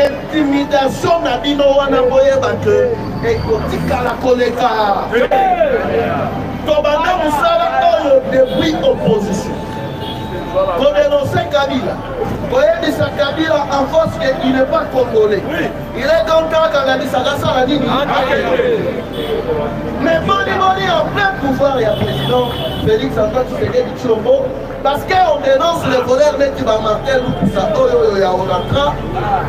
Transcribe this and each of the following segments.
intimidation na bino wana boyeba ke ekotikala koleka tobanda mosala oyo depuis opposition kodénoncer Kabila koyebisa Kabila en force qu'il n'est pas congolais. Il est donc à nini. Mais Boni en plein pouvoir, il y a président Félix Antoine Tshisekedi Tshilombo parce qu'on dénonce les voleurs net va Martel ou tout ça.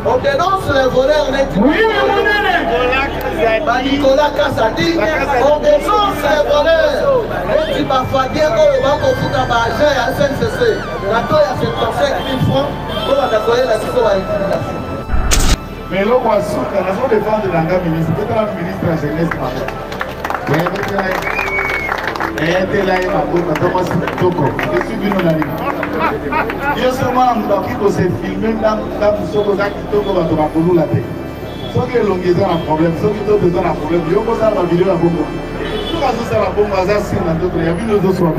On dénonce les voleurs net Nicolas Kassadi. On dénonce les voleurs net va Fadien ou va Kofuta Baja et SNCC. La toile a 75 000 francs pour la déployer la situation à l'intimidation. Mais là, on va défendre l'anga ministre, peut-être la ministre de la jeunesse. Bien seulement, on s'est filmé dans le soko d'Akitoko, on va pour nous la tête. Ceux qui ont besoin d'un problème, ceux qui ont besoin d'un problème, ils ont besoin d'une vidéo à bombe. Tout le monde a la bombe, il y a une autre chose.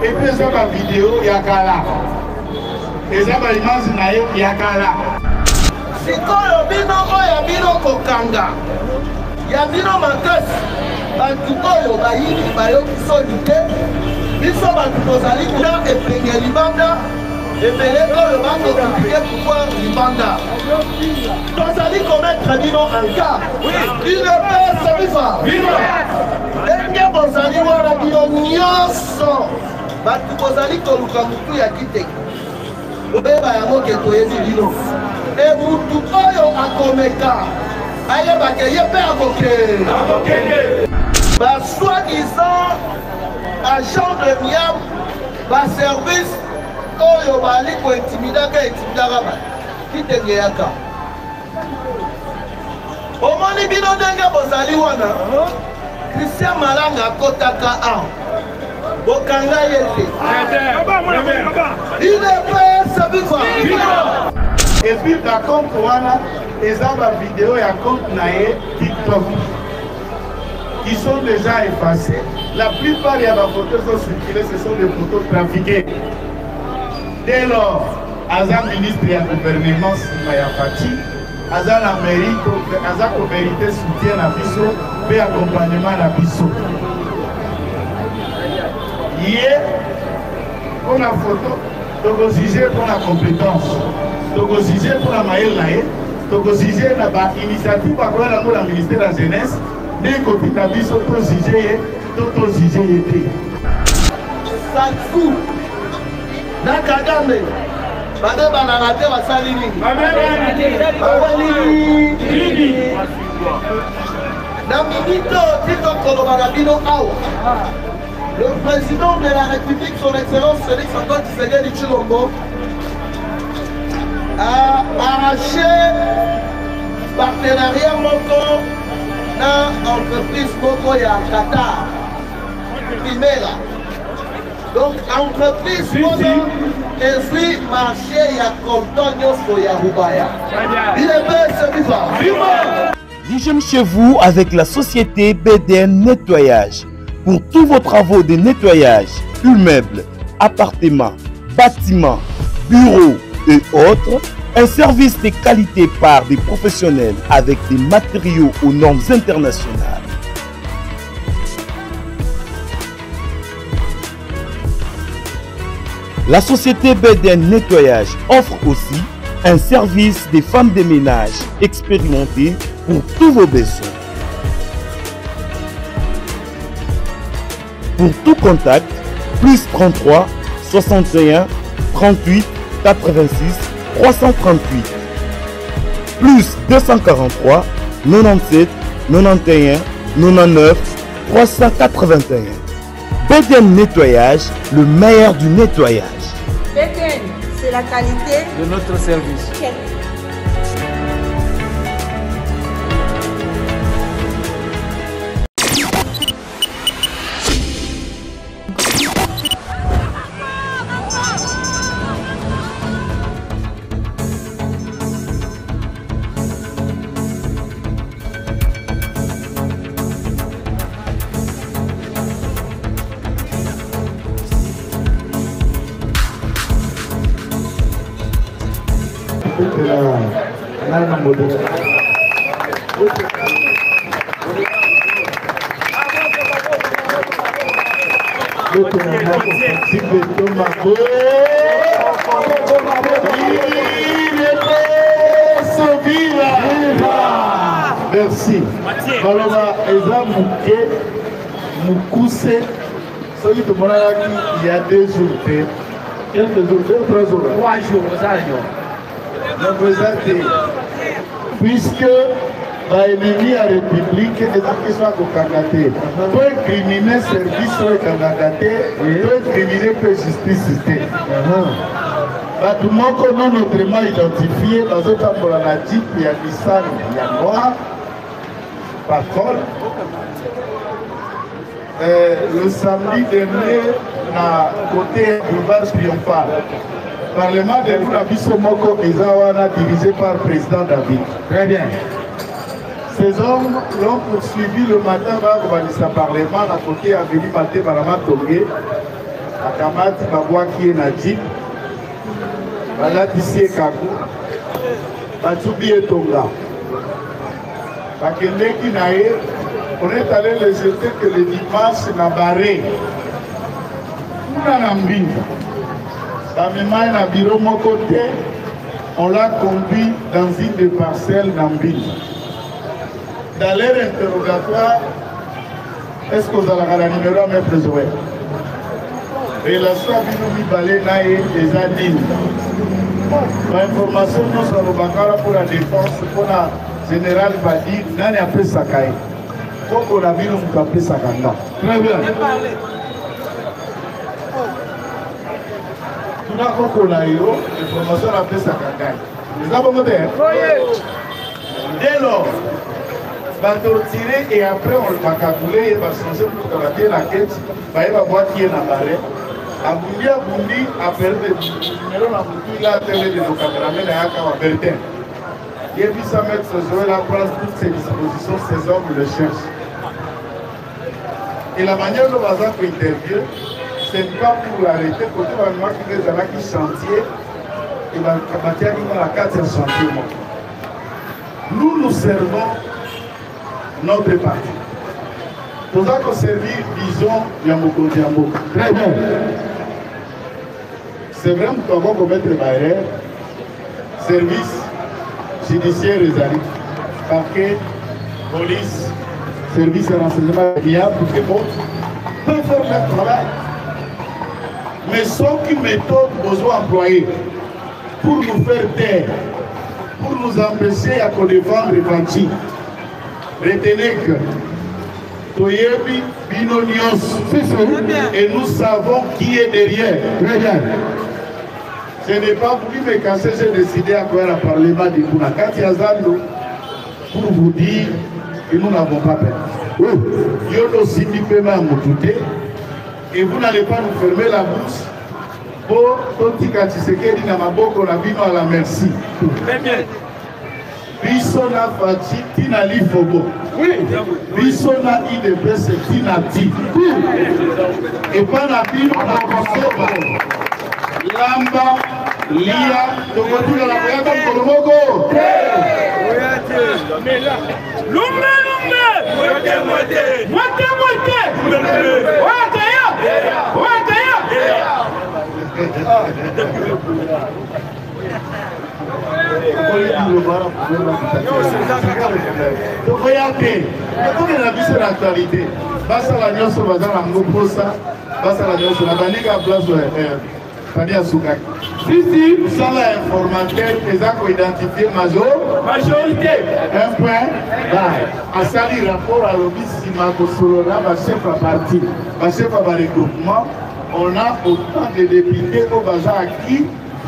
Et puis, ils ont la vidéo, il y a Kala. Et ça va l'image, il y a Kala. Sikoyo bino oya bino kokanga ya bino makasi bantu oyo bayini bayoki soni te biso bantu tozali kuna epenge libanda ebele oyo bakokipike pouvoir libanda tozali komettre bino en garde UDPS viva ndenge bozali wana bino nyonso bantu bozali koluka mutu ya kiteki obeba yango ke toyebi bino et mutu oyo akomeka ayebake ye mpe akokende basoi-disant agent de miam baservice oyo bali kointimidaka etimidaka ba kitenge yaka omoni bino ndenge bozali wana Christian Malanga akotaka a bokanga ye te il est prêt à vivre. Et puis par contre, les vidéos et compte TikTok qui sont déjà effacées. La plupart des photos sont circulées, ce sont des photos trafiquées. Dès lors, Azam ministre et gouvernement Mayafati, Azam la mairie, Azam mérité soutien à Bisso, et accompagnement à Bisso. Hier, on a photo, donc on jugeait pour la compétence. Donc au sujet pour la maille laïe, donc au sujet de l'initiative pour la ministère de la jeunesse, des copies d'habits sont au sujet, d'autres sujets étaient. Sansou, Nakagame, Bade Banarate Wasalini, Naminito, Tito Kolobarabino Ao, le président de la République, son Excellence Félix Antoine Tshisekedi Tshilombo, a arraché partenariat moko na entreprise moko ya Qatar Primera. Donc entreprise moko ezwi marché ya Contonio ya Rubaya. Il est bien Nous sommes chez vous avec la société BDN Nettoyage pour tous vos travaux de nettoyage, immeubles, appartements, bâtiments, bureaux et autres, un service de qualité par des professionnels avec des matériaux aux normes internationales. La société BDN Nettoyage offre aussi un service des femmes de ménage expérimentées pour tous vos besoins. Pour tout contact, plus 33 61 38 86 338 plus 243 97 91 99 381. BDN Nettoyage, le meilleur du nettoyage. BDN, c'est la qualité de notre service. Merci. Maloma Eza Mouké Moukoussé. Celui de Monaraki, il y a 2 jours. Quelques jours, 2 ou 3 jours. 3 jours, ça représenté. Puisque l'ennemi à la République est qui soit candidaté. Pour incriminer service soit candidaté, pour incriminer que justice système. Tout le monde non autrement identifié dans ce temps pour la Jeep, il y a Nissan, il y a Noir, par contre. Le samedi dernier, à côté du bar triomphal, Parlement de l'Abisso Moko Ezawana dirigé par le président David. Très bien. Ces hommes l'ont poursuivi le matin par le Parlement à côté à Vili Maté Barama Tongé, à Kamati Baboua qui est Nadjib, Balatisi et Kakou, Batoubi et Tonga. Bakende Kinae, on est allé les jeter que le dimanche n'a barré. On l'a conduit dans une des parcelles d'Ambine. Dans leur interrogatoire, est-ce que vous avez la numéro à mes présumés? Relation Binoumi Balé Naé des Adines. L'information nous sommes pour la défense, pour la générale Badi, n'a pas appelé Sakaï. Pourquoi on a mis nous appelé Sakanda? Très bien. Tout à coup, on a eu l'information appelée Sakanda. Vous avez compris? Dès lors, on va tirer et après on va calculer et on va changer pour traiter la quête. On va voir qui est dans l'arrêt. Abundi, après le numéro, il a télé de nos caméramans et à Bertin. Il a vu ça mettre ce jour là, prendre toutes ces dispositions, ces hommes le cherchent. Et la manière dont on va interviewer, ce n'est pas pour l'arrêter, pour tout le monde qui est dans le chantier, et va bâtir la carte de chantier. Nous nous servons notre parti. Pour ça qu'on servir, disons, Yamoko Diambo. Très bien. C'est vrai que nous avons commettre barrière, service judiciaire résalite, parquet, police, service de renseignement viable, tout le monde peut faire leur travail. Mais sauf qu'une méthode besoin employée pour nous faire taire, pour nous empêcher à qu'on défendre les bandits. Retenez que Toyebi Binonios, et nous savons qui est derrière. Très bien. Ce n'est pas voulu me casser, j'ai décidé à quoi la Parlement de Kounakati Azando pour vous dire que nous n'avons pas peur. Yodo Simi Pema Moutouté, et vous n'allez pas nous fermer la bouche pour Totika Tshisekedi Namaboko la vino à la merci. Très bien. Bisona Fati Tinali Fogo. Oui. Bisona IDPS Tinati. Et pas la vino à la Lamba, Lia, Tokotura la Boyata Kolomoko. Lumbe, Moite, regardez, on a vu sur l'actualité. Basta la nuance au bazar à Moposa, basta la nuance la bannique à place Fania Soukaki. Si, sans l'informateur, les actes identifiés majorité. Un point, à salir rapport à l'obis Simako Solora, ma chef à parti, ma chef à regroupement, on a autant de députés au bazar à qui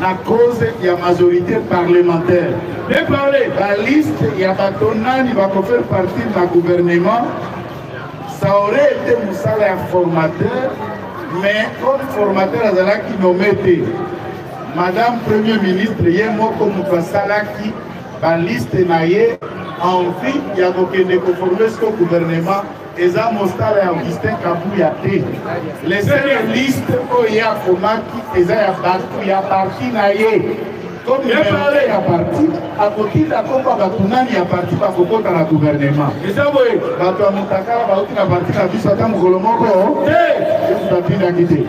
la cause de la majorité parlementaire. Mais parler, la liste, il y a Batonan, il va faire partie du gouvernement. Ça aurait été mon salaire formateur, mais comme formateur, il y a qui nous mettait. Madame Premier ministre, il y a moi comme Salaki, la liste naïe, envie, il y a de conformer ce gouvernement. Et ça, mon salaire Augustin Kabouyate. Les seules listes où il y a Komaki, il y a parti naïe. Comme il est à parti, à côté de la combat, il y a parti par le gouvernement. Et ça, oui. Quand tu as mon takara, tu as parti à Bissata, mon colombo, tu as fini à quitter.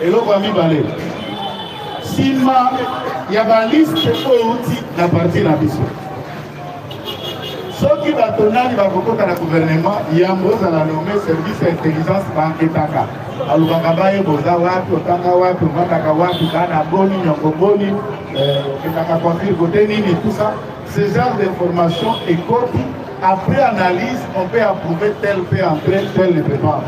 Et l'autre a mis balai. Si il y a une liste de la partie de la Bissata. Ceux qui va tourner le gouvernement, il y a un nommé service d'intelligence banquetaka. Alubakabaye boza wapi, otanga wapi, omataka wapi, kana boni, nyongoboni, ketaka konfir côté nini, tout ça. Ce genre d'informations est copie. Après analyse, on peut approuver tel peut entrer, tel ne peut pas.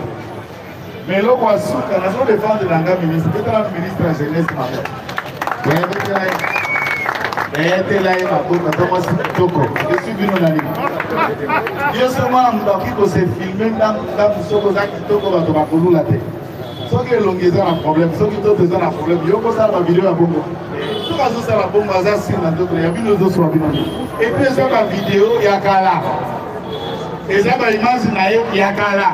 Mais là, on a besoin de défendre le ministre. C'est le ministre de la jeunesse, ma mère. Je suis venu dans l'île. Bien seulement, on s'est filmé dans le Soko Kitoko, dans le Makolo, la tête. Ceux qui ont un problème, ceux qui ont un problème, ils ont ça la vidéo à Bongo. Ceux qui ont ça la Bongo, ils ont il y a une autre soit et puis, ils ont la vidéo, il y a Kala. Et ça, l'image, il y a Kala.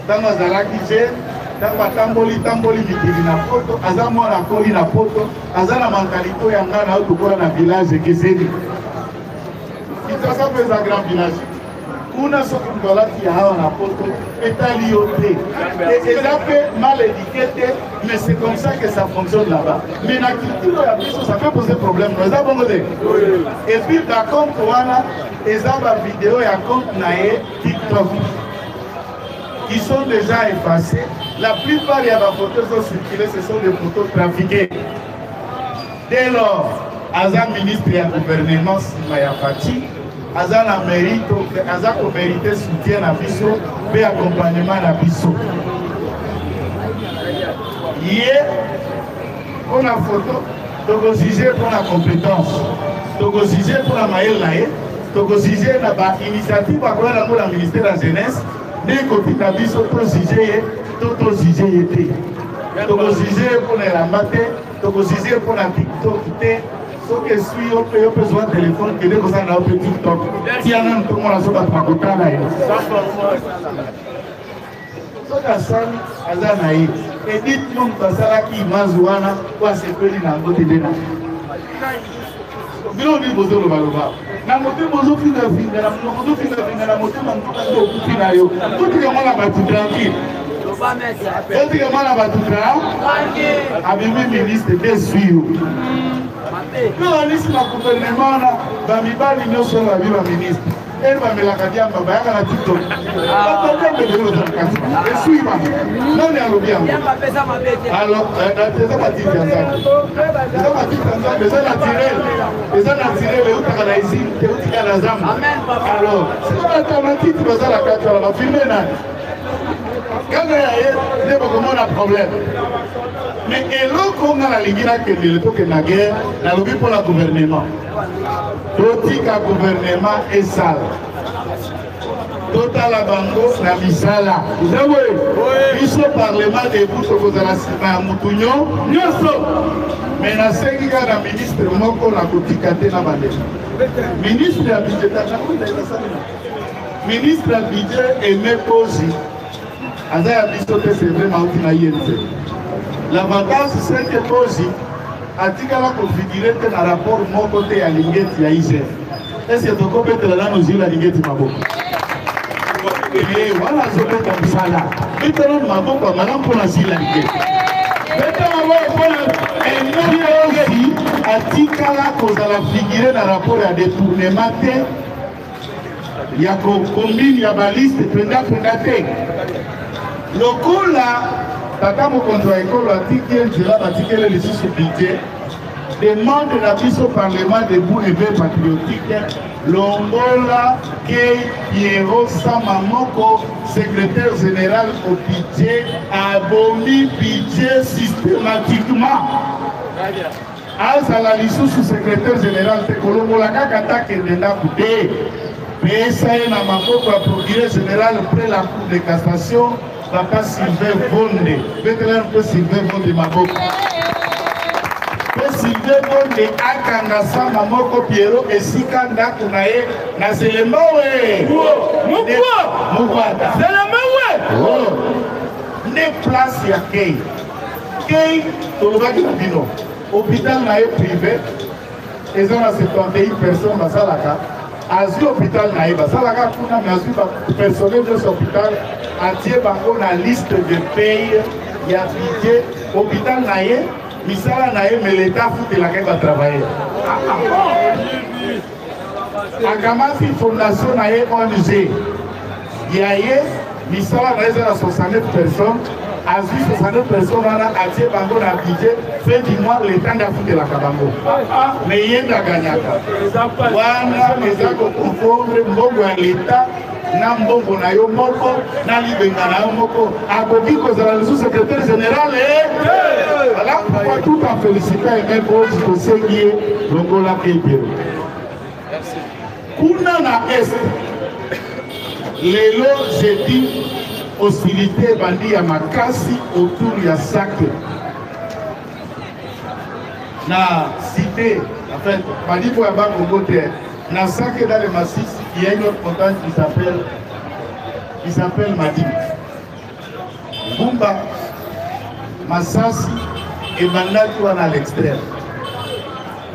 Dans la Zalaki, tamboli mikili na poto aza mwana koli na poto aza na mentalite ya ngana au tukola na village keseni kitasa pesa grand village kuna soko ndolati ya hawa na poto etali yote et ça fait mal éduqué mais c'est comme ça que ça fonctionne là-bas mais na culture ya biso ça peut poser problème nous avons bongoté et puis da compte wana eza ba vidéo ya compte na TikTok qui sont déjà effacés. La plupart des photos sont circulées, ce sont des photos trafiquées. Dès lors, Azan ministre et gouvernement Simaya Fati, Azan a mérité soutien à Bisso, et accompagnement à Bisso. Hier, on a photo, donc jugé pour la compétence, donc jugé pour la maïe, donc jugé pour l'initiative pour la ministère de la jeunesse. Dès que tu as vu ce sujet, tout le sujet était. Le sujet pour les lambater, le sujet pour la TikTok, ce que suis, on peut besoin de téléphone, que dès que ça n'a pas de TikTok. Si y a un peu de monde, ça va pas coûter là. Ce que ça a été, et dites-nous que ça qui m'a zouana, quoi c'est que l'on a voté de là. Bilo ni bozo lo baloba na moté bozo fina fina na moto fina fina na moté mangoka to fina yo to tika mala batu tranquille to tika mala batu tranquille abimi ministre de suyo no lisi na gouvernement na ba mibali nyoso la biba ministre elle va me la kadia baba yaka na TikTok ba tembe de lo tranquille et suiva non ne alobia alors c'est ça pas dire ça c'est ça pas dire ça mais ça naturel et ça naturel et uta kana ici te utika na zamu alors c'est pas alternative tu vas à la carte on va filmer na quand il y a des problèmes mais eloko nga na lingina que le to que na guerre na lobi pour la gouvernement totika gouvernement est sale total bango na misala oui biso parlement de buto kozala sima mutunyo nyoso mais na sengi ka ministre moko na kotika te na bande ministre ya budget ministre ya budget Aimé Kozi aza ya biso te c'est vraiment na yente l'avantage c'est que Kozi atikala configurer te na rapport moko te ya lingeti ya IGF est-ce que toko betela na nos la lingeti maboko et voilà ce que comme ça là betela maboko malam pour la zila lingeti betela maboko pour et aussi atikala kozala figurer na rapport ya détournement te ya combine ya baliste penda te lokola tata mokonzi ya ekolo atiki nzela batikele lisusu budget demande na biso parlement debout éveil patriotique longola ke Pierrot Sama Moko secrétaire général au budget abomi budget systématiquement azala lisusu secrétaire général te kolongola kaka takende ndako te pesa ye na maboko ya procureur général après la cour de cassation papa Sylvain Vonde vétéran pe Sylvain Vonde maboko pe Sylvain Vonde akanga Sama Moko Pierrot esika ndako na ye na Selema we mukwa Selema we nde place ya kei tolobaki na bino hôpital na privé, ils ont 71 personnes dans Salaka. Azu hôpital na Salaka, kuna mais azu personnel de l'hôpital, atié bango na liste de paye, il y a budget, hôpital na misala na mais l'État fout de la guerre va travailler. Akamasi fondation na ONG, il y a misala na 69 personnes. À 69 personnes, on a attiré Bango dans le budget, fait du mois le temps d'affronter la Kabango. Mais il y a un gagnaka. Wana, les gens confondent, Mbongo à l'État, Nambongo na yo moko, Nalibenga na yo moko, Agobi Kozala le sous-secrétaire général, voilà pourquoi tout en félicitant et même pour ce qui est Longola Kébiro. Kuna na Est, les lots, j'ai dit, hostilité bandi ya makasi autour ya Sake. Na cité, en fait, bandi pour yaba Congote, na Sake dans le massif, il y a une autre montagne qui s'appelle Madi. Bumba, Massassi et Mandaki à l'extrême.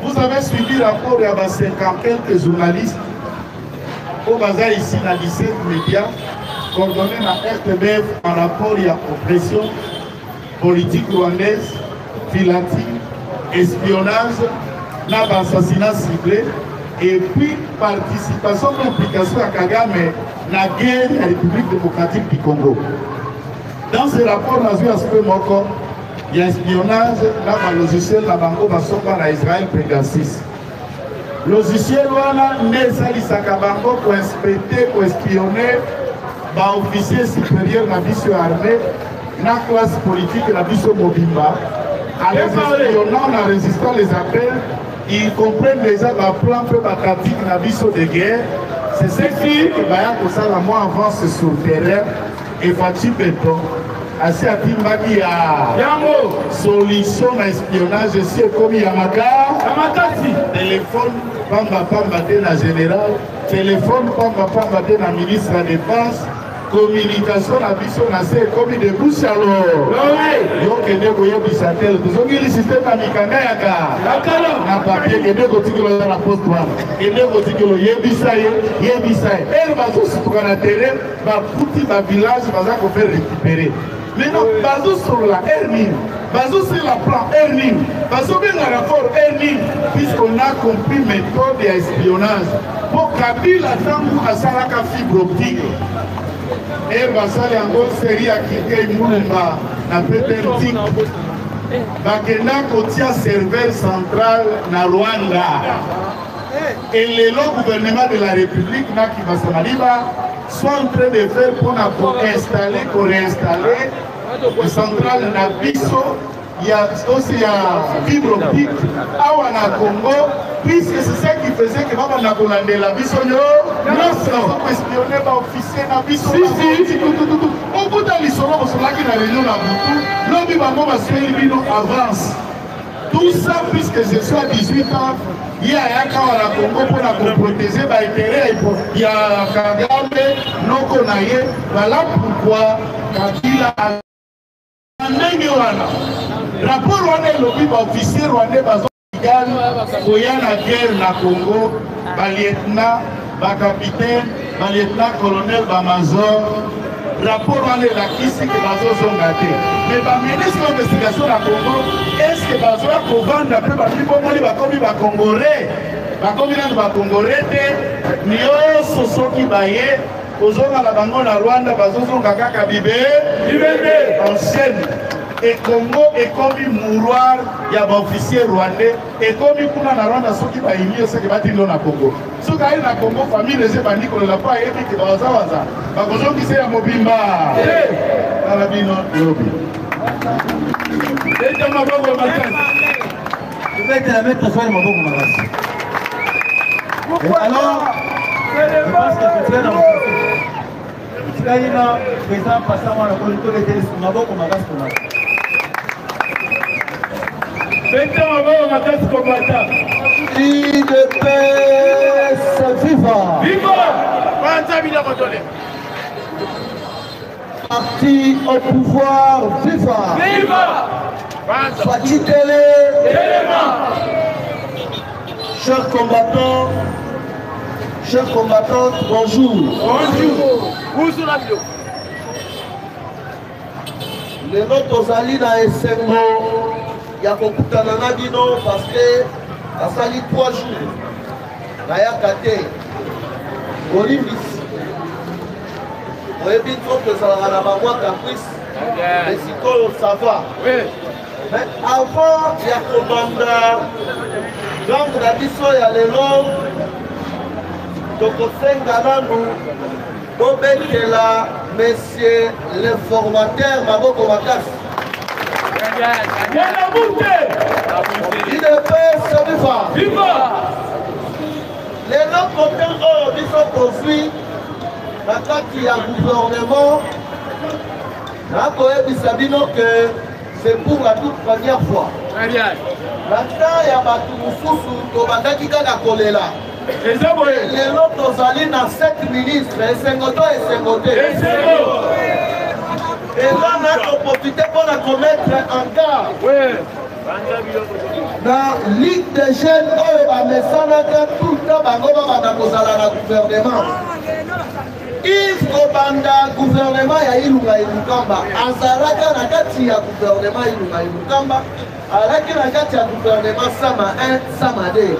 Vous avez suivi le rapport de 50 quelques journalistes au bazar ici dans 17 médias coordonné la RTBF par rapport à l'oppression politique rwandaise, filature, espionnage, l'assassinat ciblé et puis participation d'implication à Kagame dans la guerre de la République démocratique du Congo. Dans ce rapport, on a vu aspect moko, il y a espionnage, le logiciel la banque va sortir à Israël Pegasus. Logiciel wana ne salisaka bango pour inspecter, pour espionner officier supérieur na biso armée, na classe politique na biso mobimba. En les espionnant, en résistant les appels, ils comprennent déjà le plan peu pratique na biso de guerre. C'est ce qui va pour ça la moi avance sur le terrain et Fati Beton. Assez à Timbaki à solution à espionnage, c'est comme Yamaka, téléphone, pamba de la générale, téléphone, pamba de la ministre de la Défense, communication à biso nasé comme de bouche alors. Yo kende ko yebisatel, tozongi le système amikanga yaka. Na papier kende ko tikolo na poste wana. Kende ko tikolo yebisaye. Elle va se sur la terrain, va puti ba village va ko faire récupérer. Maintenant, bazo sur la Erning, bazo sur la plan Erning, bazo bien le rapport Erning, puisqu'on a compris méthode d'espionnage. Pour Kabila Tangu à Salaka fibre optique. Et basale encore série à quitter Moulumba, na Petertik. Bakena kotia serveur central na Rwanda. Et le gouvernement de la République, qui va se sont en train de faire pour installer, pour réinstaller le central na Bisso. Il y a aussi fibre optique à Congo, puisque c'est ça qui faisait que Maman n'a pas la Bisso. Non, c'est espionner par officier na Bisso. Au bout d'un lissolo, on se l'a qui n'a réunion à Boutou, l'homme va se faire avance. Tout ça, puisque je suis à 18 ans, il y a un cas à la Congo pour protéger les intérêts. Il y a Kagame, non Konaye. Voilà pourquoi Kabila a rapport rwandais lobi ba officier rwandais bazo égal koya na guerre na Congo ba lieutenant ba capitaine ba lieutenant colonel ba major rapport rwandais la kisi que bazo zongate mais ba ministre d'investigation na Congo est-ce que bazo ko vendre pe ba bibo moli ba komi ba congolais te ni oso soki baye ozonga na bango na Rwanda bazozonga kaka bibende ancienne. Et Congo est comme mouroir, il y a un officier rwandais, et comme il y a un Rwanda, ceux qui va y ce qui va dire dans Congo. Ceux qui sont dans Congo, famille, les bandits, on ne l'a pas aimé, qui va aux Awaza. Parce que ceux qui sont à Mobimba, dans la vie, non, lobby. Et dans ma bonne matin. Je vais te la mettre sur ma bonne matin. Alors, je pense que c'est très important. Kaina, président passant à la politique de Maboko Magascoma. UDPS viva! Viva! Parti au pouvoir viva! Viva! Fati Télé. Chers combattants, chers combattantes, bonjour. Bonjour la vidéo. Lelo tozali na esengo ya kokutana na bino parce que asali 3 jours nayaka te olimbisi oyebi nzoto ezalaka na bamwa caprice mais sikoyo sava mais avant ya kobanda gange na biso ya lelo tokosenga nanu bobetela monsieur le formateur maboko makasi idps viva lelo kote oyo biso tozwi na kati ya gouvernement nakoyebisa bino que c'est pour la toute première fois na temps ya bato mosusu tobandaki kaka kolela lelo tozali na 7 ministres esengo to esengo te eza na toprofite mpona komettre en garde na ligue de jeunes oyo bamesanaka tout temps bango babanda kozala na gouvernement if kobanda gouvernement ya ilunga ilukamba azalaka na kati ya gouvernement ilunga ilukamba alaki na kati ya gouvernement sama 1 sama 2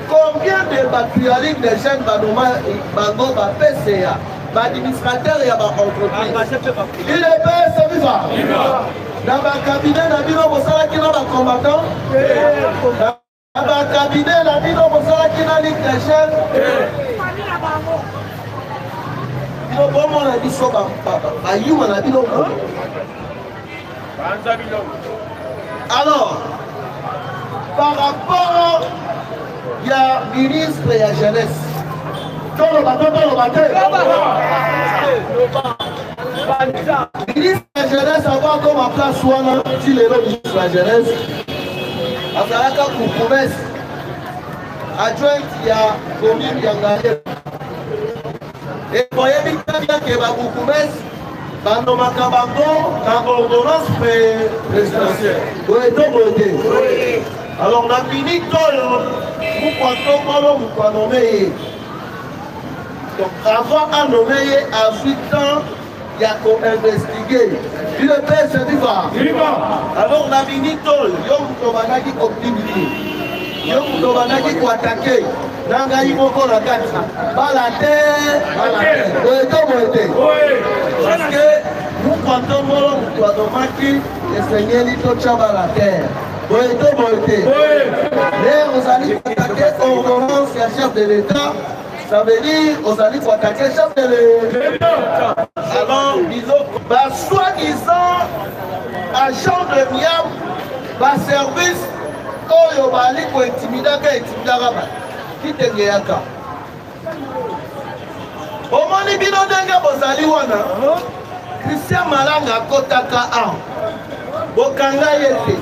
combien de bato ya ligue de jeunes banoma bango bapesa baadministrateur ya baentreprise il epesa viva na bakabinet na bino bosalaki na bacombattant na bakabinet na bino bosalaki na ligue de jeunes bino bomona biso bayuma na bino alors par rapport ya ministre ya jeunesse ministre ya jeunesse avant comme en place wana ti lelo ministre ya jeunesse azalaka kukumes adjointe ya commune ya Ngale ekoyebi kaka ke bakukumes banomaka bango na ordonnance présidentielle oetobote alors na minute oyo mukwatomolo mukwanome ye donc avant anome ye azwi temps ya koinvestigue UDPS viva alors na minute oyo yo moto bandaki kotimili yo moto bandaki koatake na ngai moko na kati bala te oetobote parce que mukwatomolo moto anomaki esengeli totya bala terre mais vous allez attaquer ordonnance à chef de l'État, ça veut dire vous allez attaquer chef de l'État. Alors, disons, soi-disant agent de MIAM, service, quand vous allez intimider, qui te guéaka. Au moment où vous allez wana, Christian Malanga Kotaka A. Bokanga yete.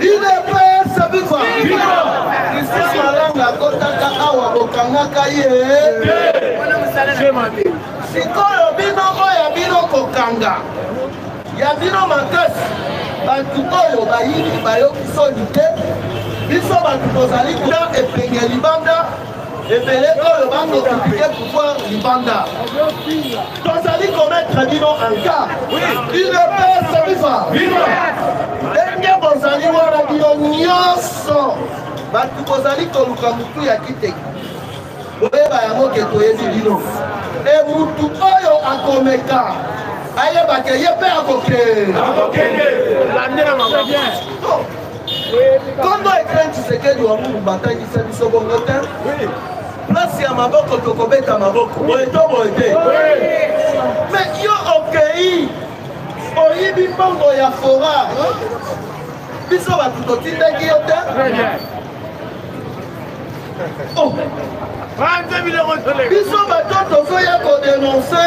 Il est prêt, ça veut dire. Christian Malanga Kotaka awa bokanga kaye. Sikoyo bino oya bino kokanga. Ya bino makasi. Bantu oyo bayini bayoki solite. Biso bantu kozali kuda epenge libanda. Ebele oyo bango compliqué pouvoir libanda. Tozali commettre bino en cas. Il ne peut se vivre. Ndenge bozali wana bino nyonso. Bantu bozali koluka mutu ya kiteki. Boyeba yango ke toyebi bino. E mutu oyo akomeka. Ayebake ye mpe akokende. Kondo ekren Tshisekedi wa Mungu batangisa biso bongo te. Place ya maboko tokobeta maboko. Boyeto boyete. Mais yo okei. Oyibi bongo ya fora. Biso batu totindaki yo te. Oh. Biso bato tozoya kodenonse.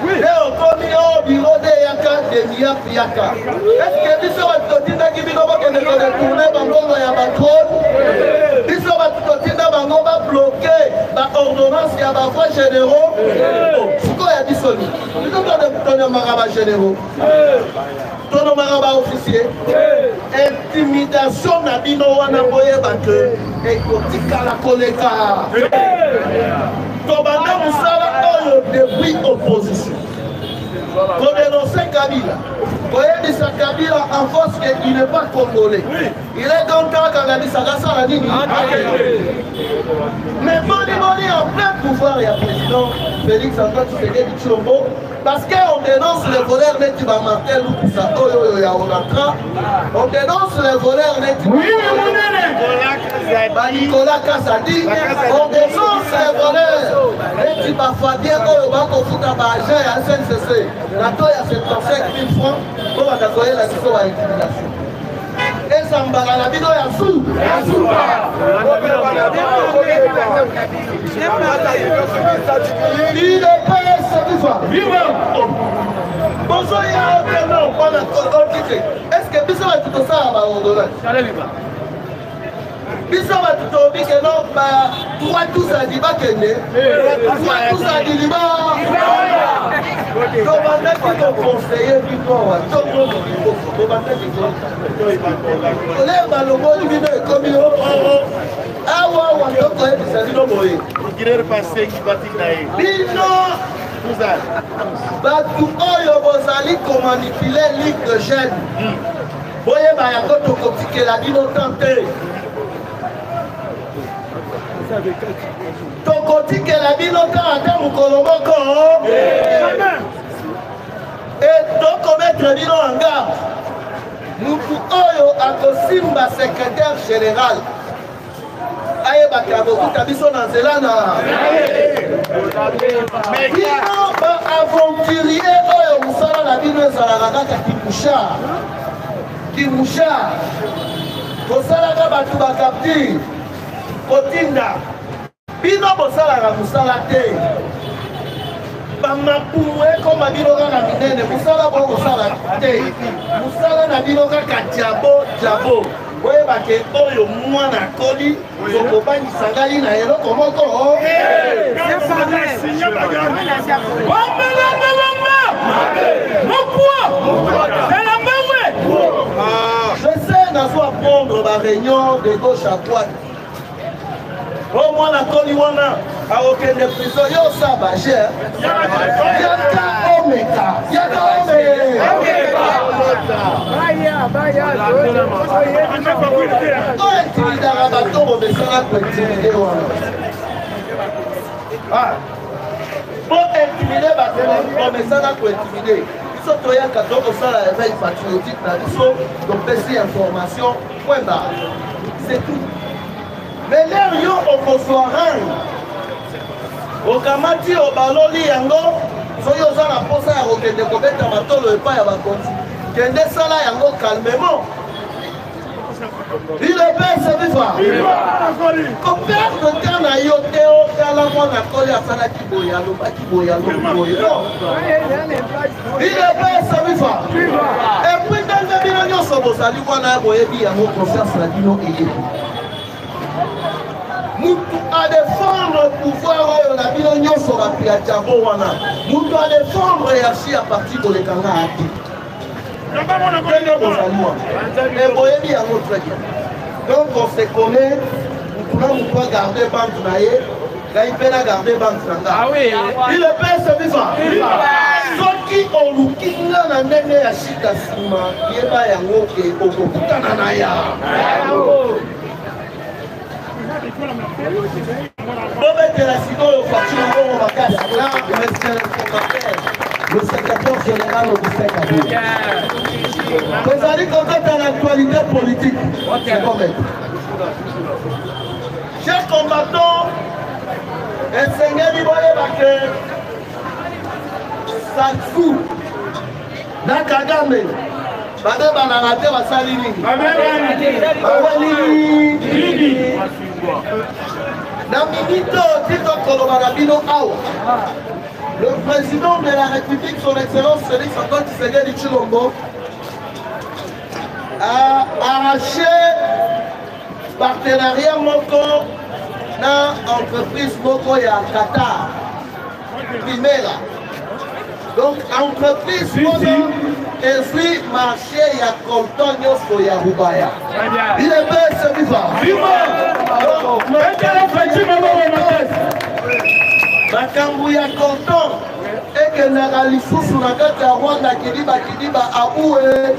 Leo komi au bureau de yaka de miap yaka. Est-ce que biso bato totindaki bino bokende kodetourner bangongo ya batrone? Biso bato totinda bango ba bloqué ba ordonnance ya ba voies généraux. Siko ya bisoni. Nous avons maraba généraux. Tono maraba officier. Intimidation na bino wana boye bate. Ekotika la koleka. Tobanda musala oyo depuis opposition. Pour dénoncer Kabila. Vous voyez, Mr. Kabila en force qu'il n'est pas congolais. Il est donc temps quand la Bissagassa l'a dit. Mais Moni en plein pouvoir, il y a le président Félix Antoine Tshisekedi Tshilombo. Parce qu'on dénonce les voleurs net du Martel ou tout ça. On dénonce les voleurs net du Nicolas Kassadi. On dénonce les voleurs net du Bafadien ou Bakofuta Baja et SNCC. La toile à 75 000 francs pour accoyer la situation à intimidation. Et ça me barre la vidéo à sous. Il est payé cette fois. Bonjour, il y a un nom, on a quitté. Est-ce que Bissau va tout ça à ma ordonnance? Bissau va tout au bique, non, toi tous à Diba Kende. Toi tous à Diba. Tomanda qui ton conseiller, victoire, tout le monde au Tomanda qui ton. Olé Balobo, il vient de comme il ah ouais, donc c'est le moyen. Il est passé qui va t'ignorer. Bino. Batu oyo bozali ko manipuler ligue de jeunes. Boye ba ya ko tokotike la bino tante. Tokotike la bino tante mukolo moko. Et donc mettre bino en garde. Mutu oyo akosimba secrétaire général. Aye bakabo kutabiso na zelana. Mais bino ba aventurier oyo musala na bino ezalaka kaka kimusha kosalaka bato bakaptire kotinda bino bosalaka musala te bamapumu ekoma bino kaka minene musala bo kosala te musala na bino kaka diabo oyebake oyo mwana akoli okobangisa ngai na eloko moko je sais nazwa prendre ma réunion de gauche à droite o mwana akoli wana akokende prison yo sa bager yaka omeka oyo intimidaka bato bomesana kointimide wana po intimide bato bomesana kointimide biso toyaka tokosala éveil patriotique na biso topesi information point barre c'est tout. Mais l'air yo okosoaran okamati obaloli yango soki oza na mposa ya kokende kobeta matolo epai ya bakonzi kende sala yango calmement. Il est bien servi par koperdre temps na yo te otala mwana koli asalaki boye alobaki boye alobi il est bien servi par et puis ndenge bino nyonso bozali wana boyebi yango confiance na bino eyebi mutu a défendre pouvoir oyo na bino nyonso bapi ya diabo wana mutu a défendre yashi ya parti kolekanga ati ndenge bozali wana eboyebi yango très bien. Donc on se connaît mutuna mutu a garde bande na ye ngai mpe na garde bande na nga il est bien serviva soki oluki nga na ndenge ya shika nsima yeba yango ke okokutana na ya le secrétaire général Augustin Kabila. Vous allez compter dans l'actualité politique. Chers combattants, Seigneur Iboye Satsou, Nakagame, Bade Banarate Basalini, le président de la République, son Excellence Félix Antoine Tshisekedi Tshilombo, a arraché partenariat moko na entreprise moko ya Qatar, Primera. Donc, entreprise, et puis marché, il y a Colton, il y a Rubaya. Il est bien, c'est vivant. Makambu ya Colton, et que na lisusu na kati ya Rwanda kidiba aboué.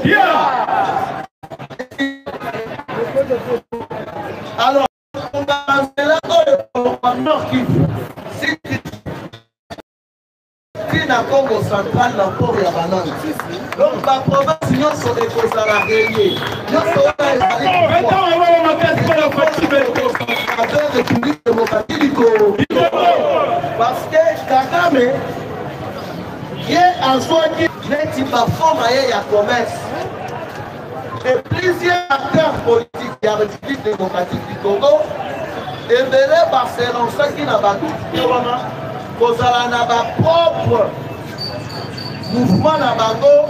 Alors, on va là au Nord Kivu. Si na Congo central na port ya banane. Donc la province nyonso ekozala rayée. Nyonso wana ezali République démocratique du Congo. Parce que Kagame ye azwaki neti baforme ye ya commerce. Et plusieurs acteurs politiques de la République démocratique du Congo ebele baselançaki na bato wana kozala na bapropre mouvement na bango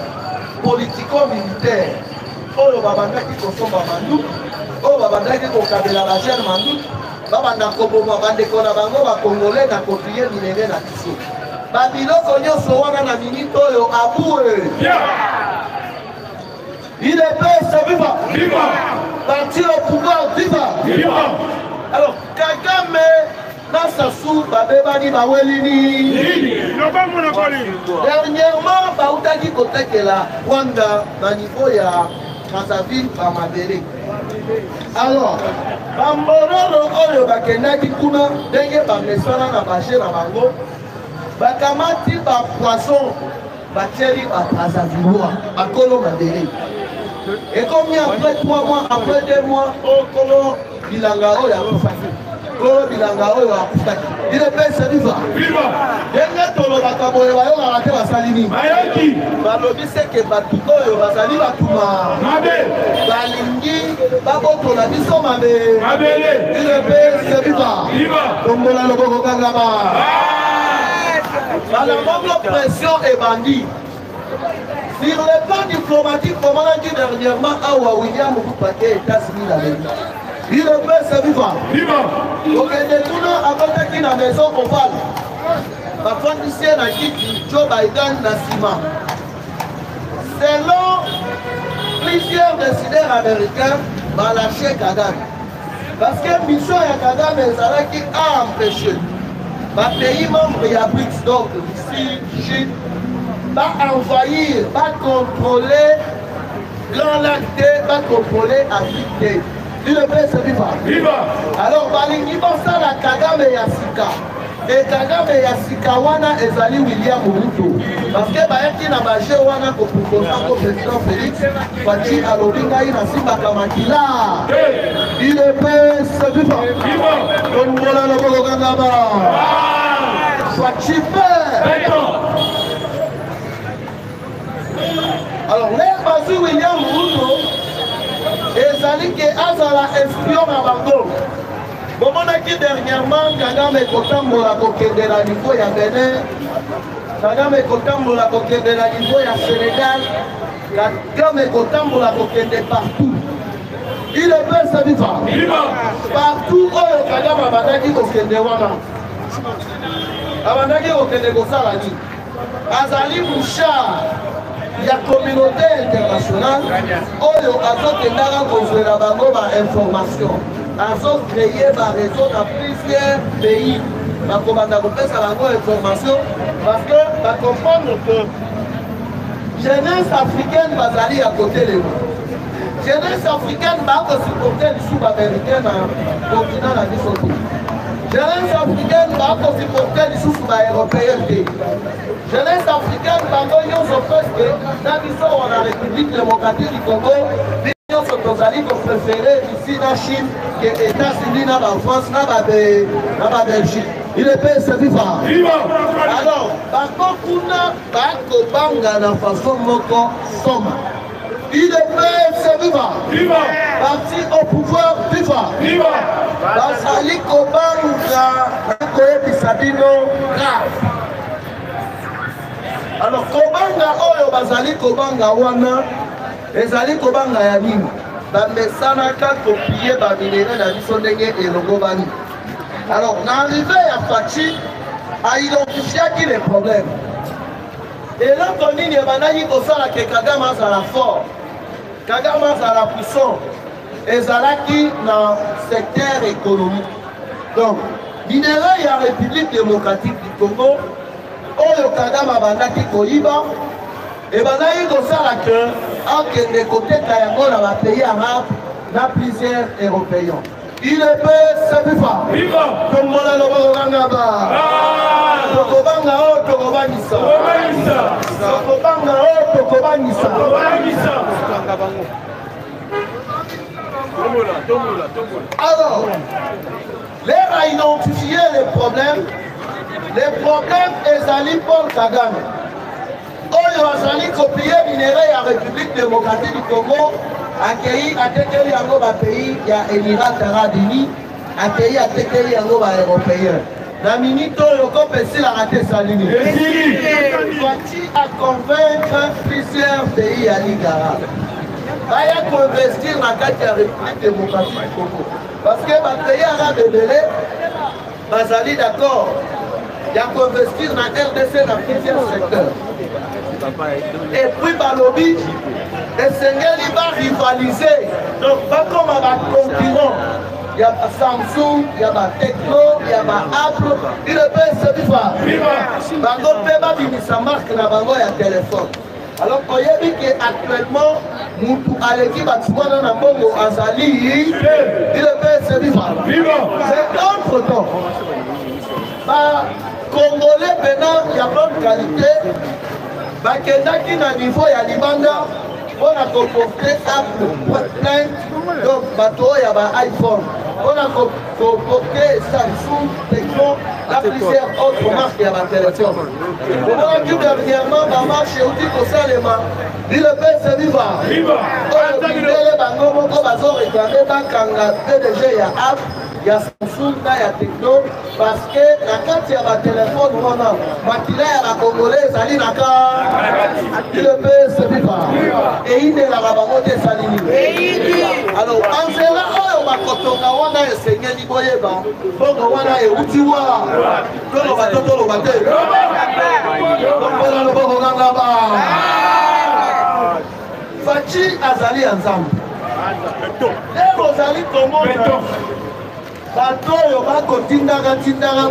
politico-militaire oyo babandaki kosomba manduki oyo babandaki kokabela bagene manduki babanda koboma bandeko na bango bakongole na kopie minene na biso babiloko nyonso wana na minute oyo abue. Il est prêt, c'est vivant. Parti au pouvoir, vivant. Alors, Kagame, dans sa soupe, Babebani, Bawelini. Dernièrement, Baoutaki Koteke la Rwanda, dans le niveau ya Brazzaville, Bamabele. Alors, Bambororo, Oyo, Bakendaki Kuna, Denge, Bamesana, Nabaché, Nabango, Bakamati, Bapoisson, Bacheli, Brazzaville, Bakolo, Mabele. Et combien après 3 mois, après 2 mois, oh, Kolo Bilangao, il a refait. Kolo Bilangao, il a refait. Il est bien, c'est vivant. Dernier tolo, Bakabo, il a raté la salini. Balobi, c'est que Batuko, il va salir à Touma. Balingi, Baboto, la biso, Mabé. Il est bien, c'est vivant. Comme la Lobo Kangama. La pression est bandit. Sur le plan diplomatique, comment on a dit dernièrement à William Moukoupaké, États-Unis d'Amérique. Il est bien, c'est vivant. Donc, il est tout avant qu'il y ait la maison ovale. Parfois, ici, on a dit Joe Biden dans Sima. Selon plusieurs décideurs américains, on a lâché Kagame. Parce que mission de Kagame, c'est qui a empêché. Les pays membres, il y a BRICS, donc Russie, Chine, va envahir, va contrôler Grand Lac T, va contrôler Afrique. Il le fait, c'est vivant. Alors, Balingi Bossa, la Kagame et Yasika. Et Kagame et Yasika, wana ezali William Ruto. Parce que Bayaki n'a pas joué wana pour le président Félix. Fachi Alobinga, il a Simba Kamakila. Il le fait, c'est vivant. Comme voilà le Bogogangaba. Fachi fait. Alors, les bases William Ruto, et Zali qui Azala espion à Bango. Bon, on a dit dernièrement, Kagame est content pour la coquette de la niveau, il y a Bénin. Kagame est content pour la coquette de la niveau, il y a Sénégal. Kagame est content pour la coquette de partout. Il est bien, c'est vivant. Partout où Kagame a battu coquette de Wana. Abandaki coquette de Gossalani. Azali Bouchard. Il y a une communauté internationale où il construit la information. Ils ont créé un réseau dans plusieurs pays. Ils ont fait information parce que vous comprendre que jeunesse africaine va aller à côté de nous. Jeunesse africaine va supporter les sous-américains dans le continent de la vie. Jeunesse africaine va supporter les sous-européens. Jeunesse africaine, nous sommes presque dans la République démocratique du Congo, nous sommes préférés ici dans la Chine, que les États-Unis, dans la France, dans la Belgique. Il est bien, c'est vivant. Alors, par contre, nous avons une façon de il est bien, c'est vivant. Parti au pouvoir, vivant. Basali Kobanga, Bisabino, grave. Alors, Kobanga, Oyo, Basali Kobanga, Wana, Ezali Kobanga, Yanim, Bamesanaka, copier, Baminere, la Bissondenge et Logobani. Alors, l'arrivée à Fachi a identifié qui les problèmes. eloko nini ebandaki kosala ke Kagame azala fort, Kagame azala puissant, ezalaki na secteur économique. Donc minerai ya République démocratique du Congo oyo Kagame abandaki koyiba ebandaki kosala ke akende koteka yango na bapays arabes na plusieurs européens. Il est c'est viva. Tombola loboko ngaba. Tokobanga o tokobanisa. Tokobanga o tokobanisa. Alors, l'air a identifié les problèmes ezali Paul Kagame. Oyo azali copier minerai ya République démocratique du Congo. Accueilli atekeli yango ba pays ya Émirats Arabes Unis, accueilli atekeli yango ba européens. Na minute oyo kopesi la raté salini. Voici à convaincre plusieurs pays ya Ligue arabe. Baya investir na kati ya République démocratique du Congo. Parce que ba pays arabes ebele bazali d'accord. Ya investir na RDC na plusieurs secteurs. Et puis balobi esengeli va rivaliser, donc pas comme un concurrent. Il y a Samsung, il y a Techno, il y a Apple, il peut se vivre. Bango peba bimisa marque na bango ya téléphone. Alors koyebi que actuellement mutu aleki batumana na bongo azali, il peut se vivre. C'est entre temps. Congolais maintenant il y a bonne qualité. Bakendaki na niveau ya libanda. On a comporté Apple, donc bateau il y a iPhone. On a comporté Samsung, Techno, la plusieurs autres marques il y a ma téléphone. On a vu dernièrement ma marche chez Outi Kosalema. Il le fait se vivre. On a vu les bango moko bazo réclamer bakanga PDG il y a Apple. Il y a Samsung, il y a Techno, parce que la carte, il y a un téléphone, on a maquillé à la Congolaise, il y a le peut se vivre. Et il est là, il est salini. Alors, en cela, on va kotonga, on a essayé de boyer, on a eu Utiwa, on va tout le matin. On va le bon là-bas. Fachi Azali ensemble. Et Rosali, comment bato oyo bakotindaka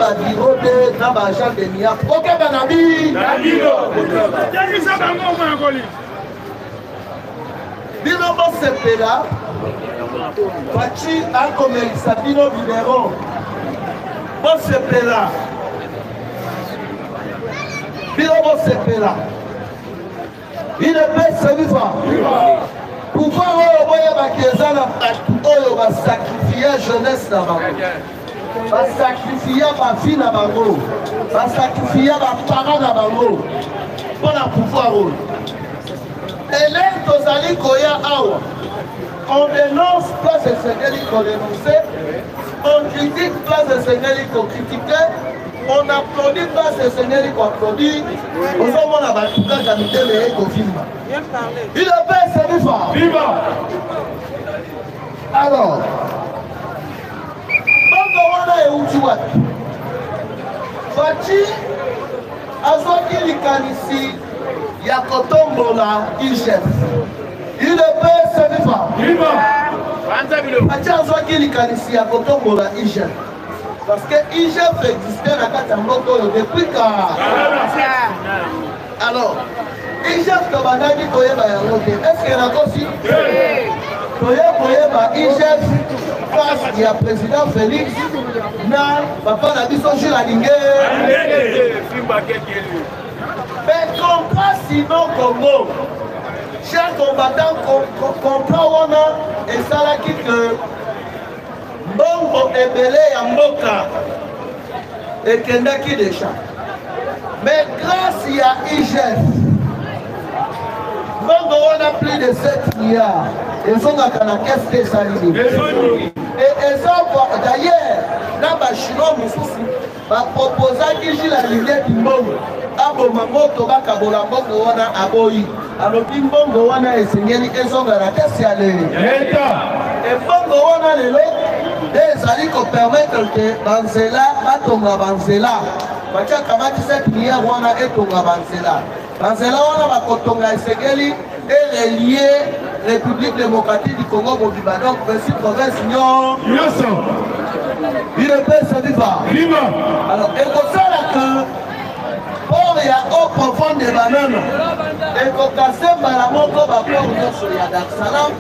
babiro te na baagent de niak okeba na bino bosepela Fachi akomelisa bino bibero bosepela bino bosepela bino pese viva pouvoir oyo boyebaki eza na bato oyo basakrifie jeunesse na bango basakrifie bafille na bango basakrifie baparent na bango mpona pouvoir oyo elenge tozali koya awa on dénonce place esengeli kodénonce on critique place esengeli kocritique on applaudit place esengeli koapplaudit ozomona bato kaka mitele ekovimba il appelle c'est viva. Alors, Bangawana et Uchiwat. Fachi, Azwaki Likanisi, Yakotombola, Ichef. Il appelle c'est viva. Fachi Azwaki Likanisi, Yakotombola, Ichef. Parce que Ichef existait dans Katamoko depuis quand. Alors, IGF Kabandaki Koyeba Yangote, est-ce qu'il y a encore si Koyeba IGF face à président Félix, na papa Nabiso Julalingé. Mais contrat sinon Congo, chaque combattant comprend et ça là qui que Bongo Ebele Yamboka et Kendaki déjà. Mais grâce à IGF, Bongo on a plus de 7 milliards. Ils sont à la caisse des salines. Et ça, d'ailleurs, dans le chinois, va proposer qu'il y ait la ligne du Bongo. Abo Mamoto, Bakabola, Bongo, on a aboyi. Alors, Bongo, on a essayé qu'ils sont à la caisse des salines. Et Bongo, on a les lots. Des alliés qui permettent que Banzela, Batonga Banzela, Bacha Kamati 7 milliards, on a Etonga Banzela. banzela wana bakotonga esengeli erelie République démocratique du Congo mobimba donc 26 provinces nyonso UDPS viva alors ekosalaka port ya eau profonde de banana ekokase mbala moko baport nyonso ya Dar es Salaam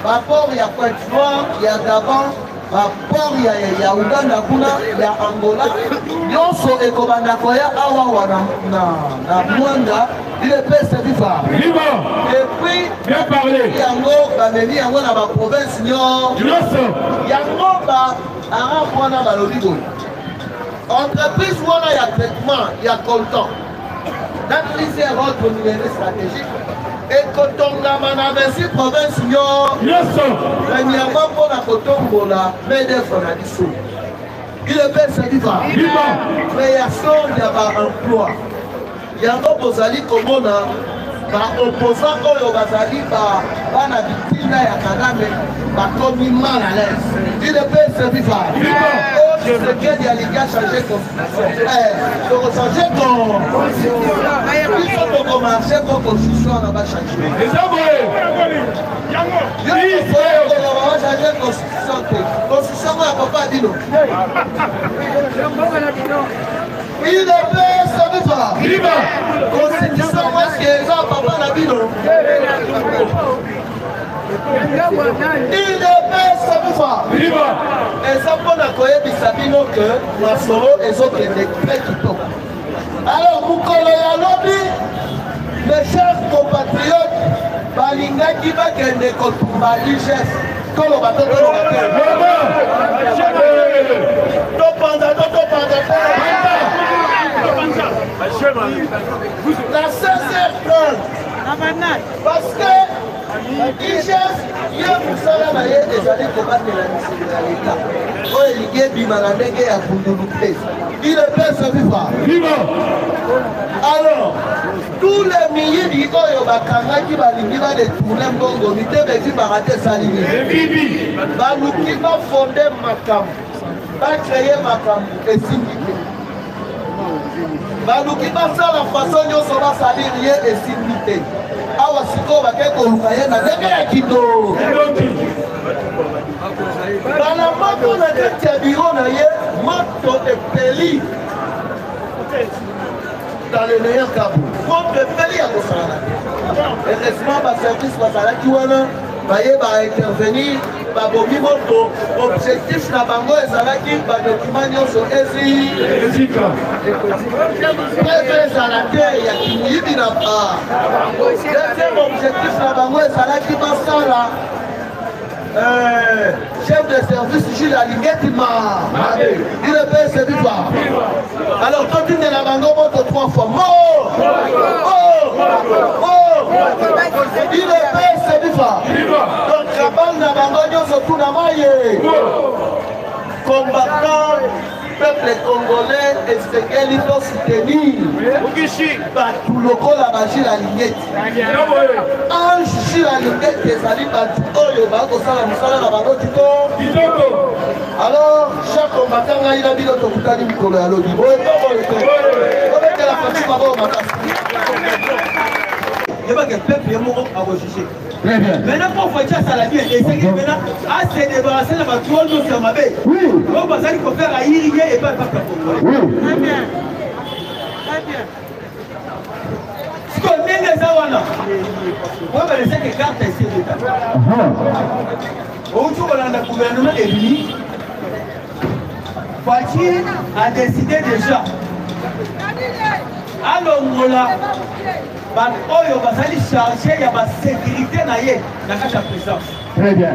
baport ya Pointe-Noire ya Gabon baport ya Uganda kuna ya Angola nyonso ekobanda koya awa na Mwanda UDPS viva et puis yango bamemi yango na baprovince nyonso yango baarabe wana balobi boye entreprise wana ya traitement ya coltan dans plusieurs autres numéros stratégiques ekotongama na 26 province nyonso premièrement mpona kotombola MEDEF na biso UDPS viva création ya baemploi yango bozali komona baopposant oyo bazali bana bitina ya Kagame bakomi mal à l'aise UDPS viva Tshisekedi alingi achanger constitution tokochanger biso tokomarche po constitution na bachange bachanger constitution te constitution ya papa dino UDPS viva constitution moske eza papa na bino UDPS viva eza mpona koyebisa bino ke masolo ezokende très kitoko alors mokolo ya lobi mes chers compatriotes balingaki bakende kotumba IGF koloba totoloba te topanda na 16h30 parce que IGF ye mosala na ye ezali kobatela misili ya leta oyo elingi ebima na ndenge ya kundulu te UDPS viva alors tous les miyidi oyo bakangaki balingi badetourne mbongo mitema evimaka te esalini baluki bafonde makambo bacreye makambo esimbi te baluki basala faso nyonso basaliri ye esimbi te awa sikoyo bake koluka ye na ndenge ya kindo bana moto na kati ya biro na ye moto epeli dans le meilleur cas moto epeli ya kosala na te heureusement baservice bazalaki wana baye baintervenir babomi moto objectif na bango ezalaki badokima nyonso ezika ezala te ya kimuyibi na deuxième objectif na bango ezalaki basala chef de service Jules Alingeti UDPS viva alors totindela bango moto 3 fois UDPS viva donc kabal na bango nyonso tuna maye combattant peuple congolais esengeli to soutenir batu lokola Jules Alingeti ange Jules Alingeti ezali batu oyo bakosala mosala na bango kitoko alors chaque combattant ngai na bino tokutani mikolo ya lobi obetela fatima bao makasi yebake peuple ye moko akojuge maintenant pour faire ça la vie et c'est que maintenant à se débarrasser de ma toile de sa mabe on va aller faire à irriguer et pas très bien ce qu'on est les awana on va laisser que carte ici autour de la gouvernement est venu Fachi a décidé déjà alors voilà oyo bazali chargé ya basécurité na ye na kati ya présence. Très bien.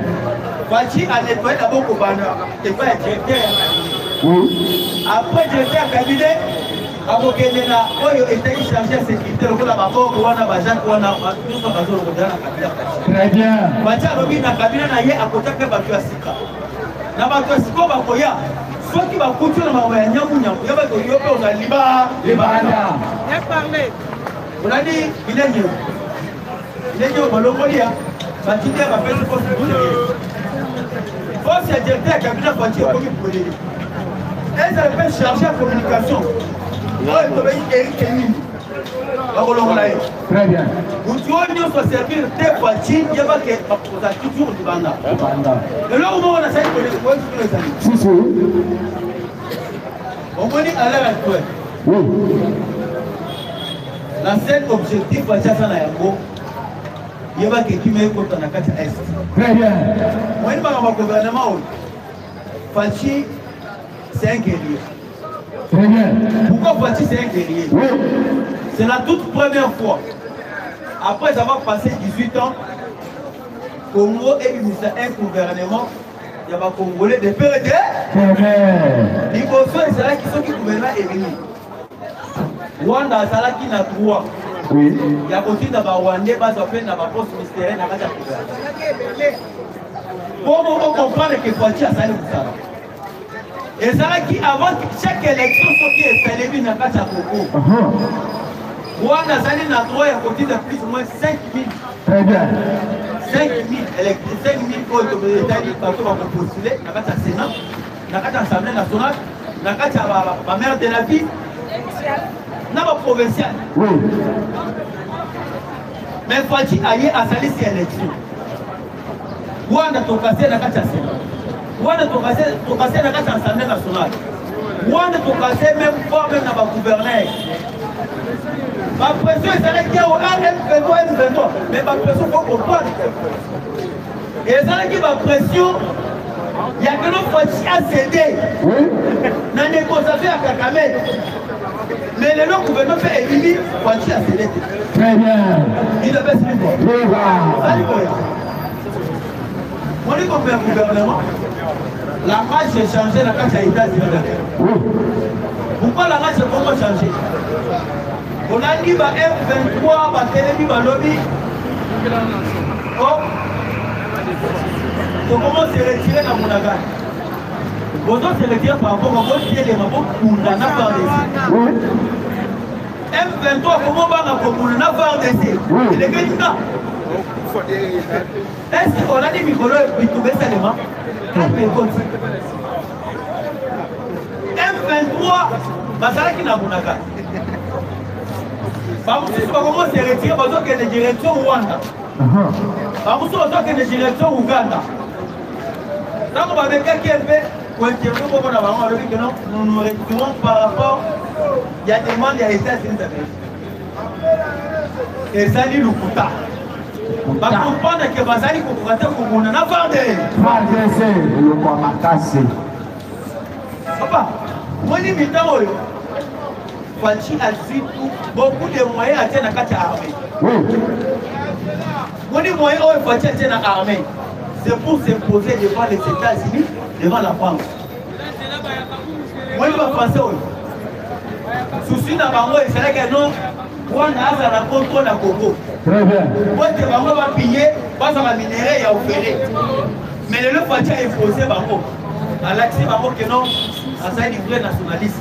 Fachi a nettoyé d'abord kobanda et pas directeur ya cabinet. Après directeur ya cabinet akokende na oyo etaki chargé ya sécurité lokola baboko wana bajak wana nyonso bazolokoda na cabinet. Très bien. Fachi alobi na cabinet na ye akotaka bato ya sika na bato ya sika bakoya soki bakuti na makambo ya nyamunyamu ya bato yo mpe ozali lebanda ya parle olandi bilenyo balokoli ya batiki ya bapesi poste ya directeur ya cabinet Fachi ekomi polele ezala mpe chargé ya communication oyo tobengi Eric Emini Très bien. Vous devez servir des voitures, il y a pas que toujours du banda. Et là, on a ça, Si, si. on va dire à l'heure actuelle. Oui. La seule objectif, c'est ça, il y a pas que tu mets contre la carte Est. Très bien. Moi, je vais gouvernement. Fachi, c'est un guerrier. Très bien. Pourquoi Fachi, c'est un guerrier? Oui. C'est la toute première fois. Après avoir passé 18 ans, Congo est un gouvernement. Il y a un Congolais de PRD. Très bien. Il faut faire cela qui sont qui gouvernement est venu. Rwanda, c'est là qui n'a droit. Oui. Il y a aussi des Rwandais, pas de peine, dans la poste ministérielle, dans la comment on comprend que Fachi a salé pour ça? Et ça qui avant chaque élection, ce qui est salé, il n'a pas de Congo. Rwanda a salé dans droit, il y a côté de plus ou moins 5 000. Très bien. 5 000 électeurs, 5 000 autres États-Unis qui vont postuler, dans le Sénat, dans l'Assemblée nationale, dans la maire de la ville, dans la provinciale. Oui. Mais Fachi a salé ces élections. Rwanda tokase na kati ya Sénat. Rwanda tokase na kati ya Assemblée nationale. Rwanda tokase même pas même na ba gouverneur. Ba pression ezalaki au M23, mais ba pression faut comprendre. Et ezalaki ba pression il y a que nos Fachi a cédé. Oui. Na négociation ya Kakamé. Mais le gouvernement fait éliminer Fachi a cédé. Très bien. Il avait suivi. Très bien. On est comme un gouvernement, la marche est changée dans les États-Unis. Pourquoi la marche est comment changée? On a dit bah M23, bah Télébi, bah Lobby. Oh, on commence à se retirer dans mon agat. On doit se retirer par rapport à votre pied, les mabos, pour la nappe M23, comment va la pour la nappe il est gagné là. Est-ce qu'on a dit Mikolo et Bitoubé Salema? M23, Basala qui n'a pas de si on commence à se retirer, on doit que les directions Rwanda. On doit que les directions Ouganda. Donc on va avec quelqu'un nous nous retirons par rapport, il y a des demandes, il y a les États-Unis. Et ça dit le Kouta. Va comprendre que Bazali Koukouata Koukouna n'a pas de. Le Kwamakase. Papa, moi je dis que Fachi a dit beaucoup de moyens à tenir à l'armée. Oui. Moi je dis moyens où Fachi a tenir à l'armée. C'est pour s'imposer devant les États-Unis, devant la France. Moi je vais penser. Souci dans Bango et c'est là que non. On a la contrôle à Congo. Très bien. Moi, je vais piller, pas dans la minerai et à offrir. Mais le Fachi a imposé Bango. À l'accès Bango que non, à ça il est nationaliste.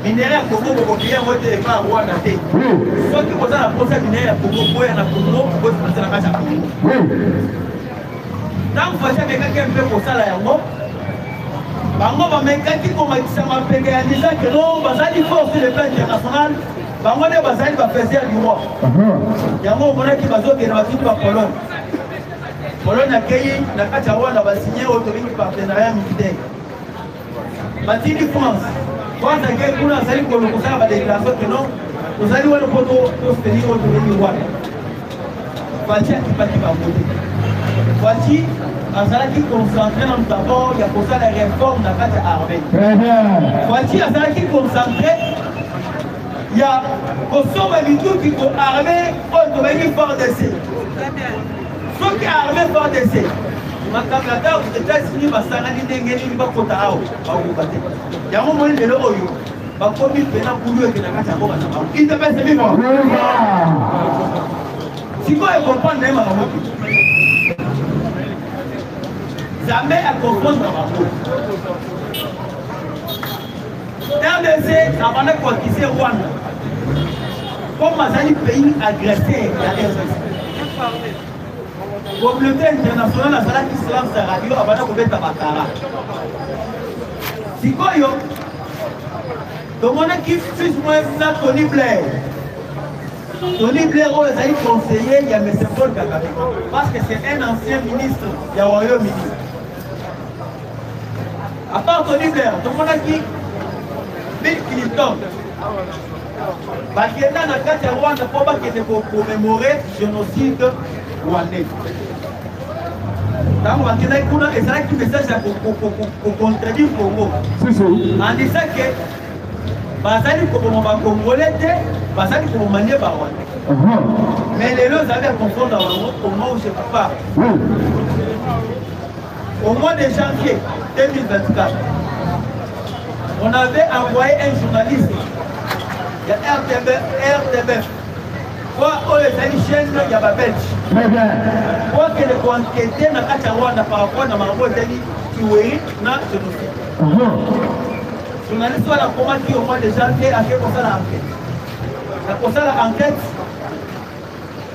Minerai à Congo, pour qu'il y ait un vote de pas à Rwanda. Soit que vous avez la procès minerai à Congo, pour y Congo, pour passer la cache à Congo. Donc, Fachi a quelqu'un qui peut pour ça là, Bango va mettre quelqu'un qui m'a payé en disant que non, Bazali force le plan international. Bango ne Bazali va faire du roi. Il y a un moment qui va dire que va tout à Pologne. Pologne a accueilli la Rwanda va signer autorisé partenariat militaire. Batini France. France a accueilli pour la salle pour le conseil va déclarer que non, vous allez voir le poteau pour soutenir autorisé Rwanda. Fachi a qui va voter. Fachi a qui concentré dans d'abord, il y a pour ça la réforme de la armée. Très bien. Fachi a qui concentré. Il y a aussi qui sont armés contre les forts d'essai. Ceux qui sont armés forts d'essai, ma camarade aux États-Unis va s'arrêter d'engager les Kotao. Il y a un moment de l'eau. Va commis pénal pour lui et la casse à Boba. Il te passe vivant. Si vous comprenez, même à jamais à comprendre dans ma bouche. RDC, ça va être qui c'est Rwanda. Comme Mazali pays agressé la RDC. La communauté internationale a fait qui se lance à radio avant de mettre à Bakara. Si quoi yo, donc on a qui fils moi Tony Blair. Tony Blair est conseiller, il y a M. Paul Kagame. Parce que c'est un ancien ministre du Royaume-Uni. À part Tony Blair, tout le monde a dit Bill Clinton. Parce qu'il y a un cas de Rwanda pour commémorer le génocide rwandais. Donc, il y a un message pour contredire le Congo. En disant que bazali comme Congolais, bazali comme Mali Rwanda. Mais les lois avaient à confondre au moment où je parle. Au mois de janvier 2024, on avait envoyé un journaliste, il y a RTBF, pour les chaînes, il y a Belge. Pour que les enquêter dans le Rwanda par rapport à Mambo Zali Kiweri, na génocide. Le journaliste a commenté au mois de janvier à faire l'enquête.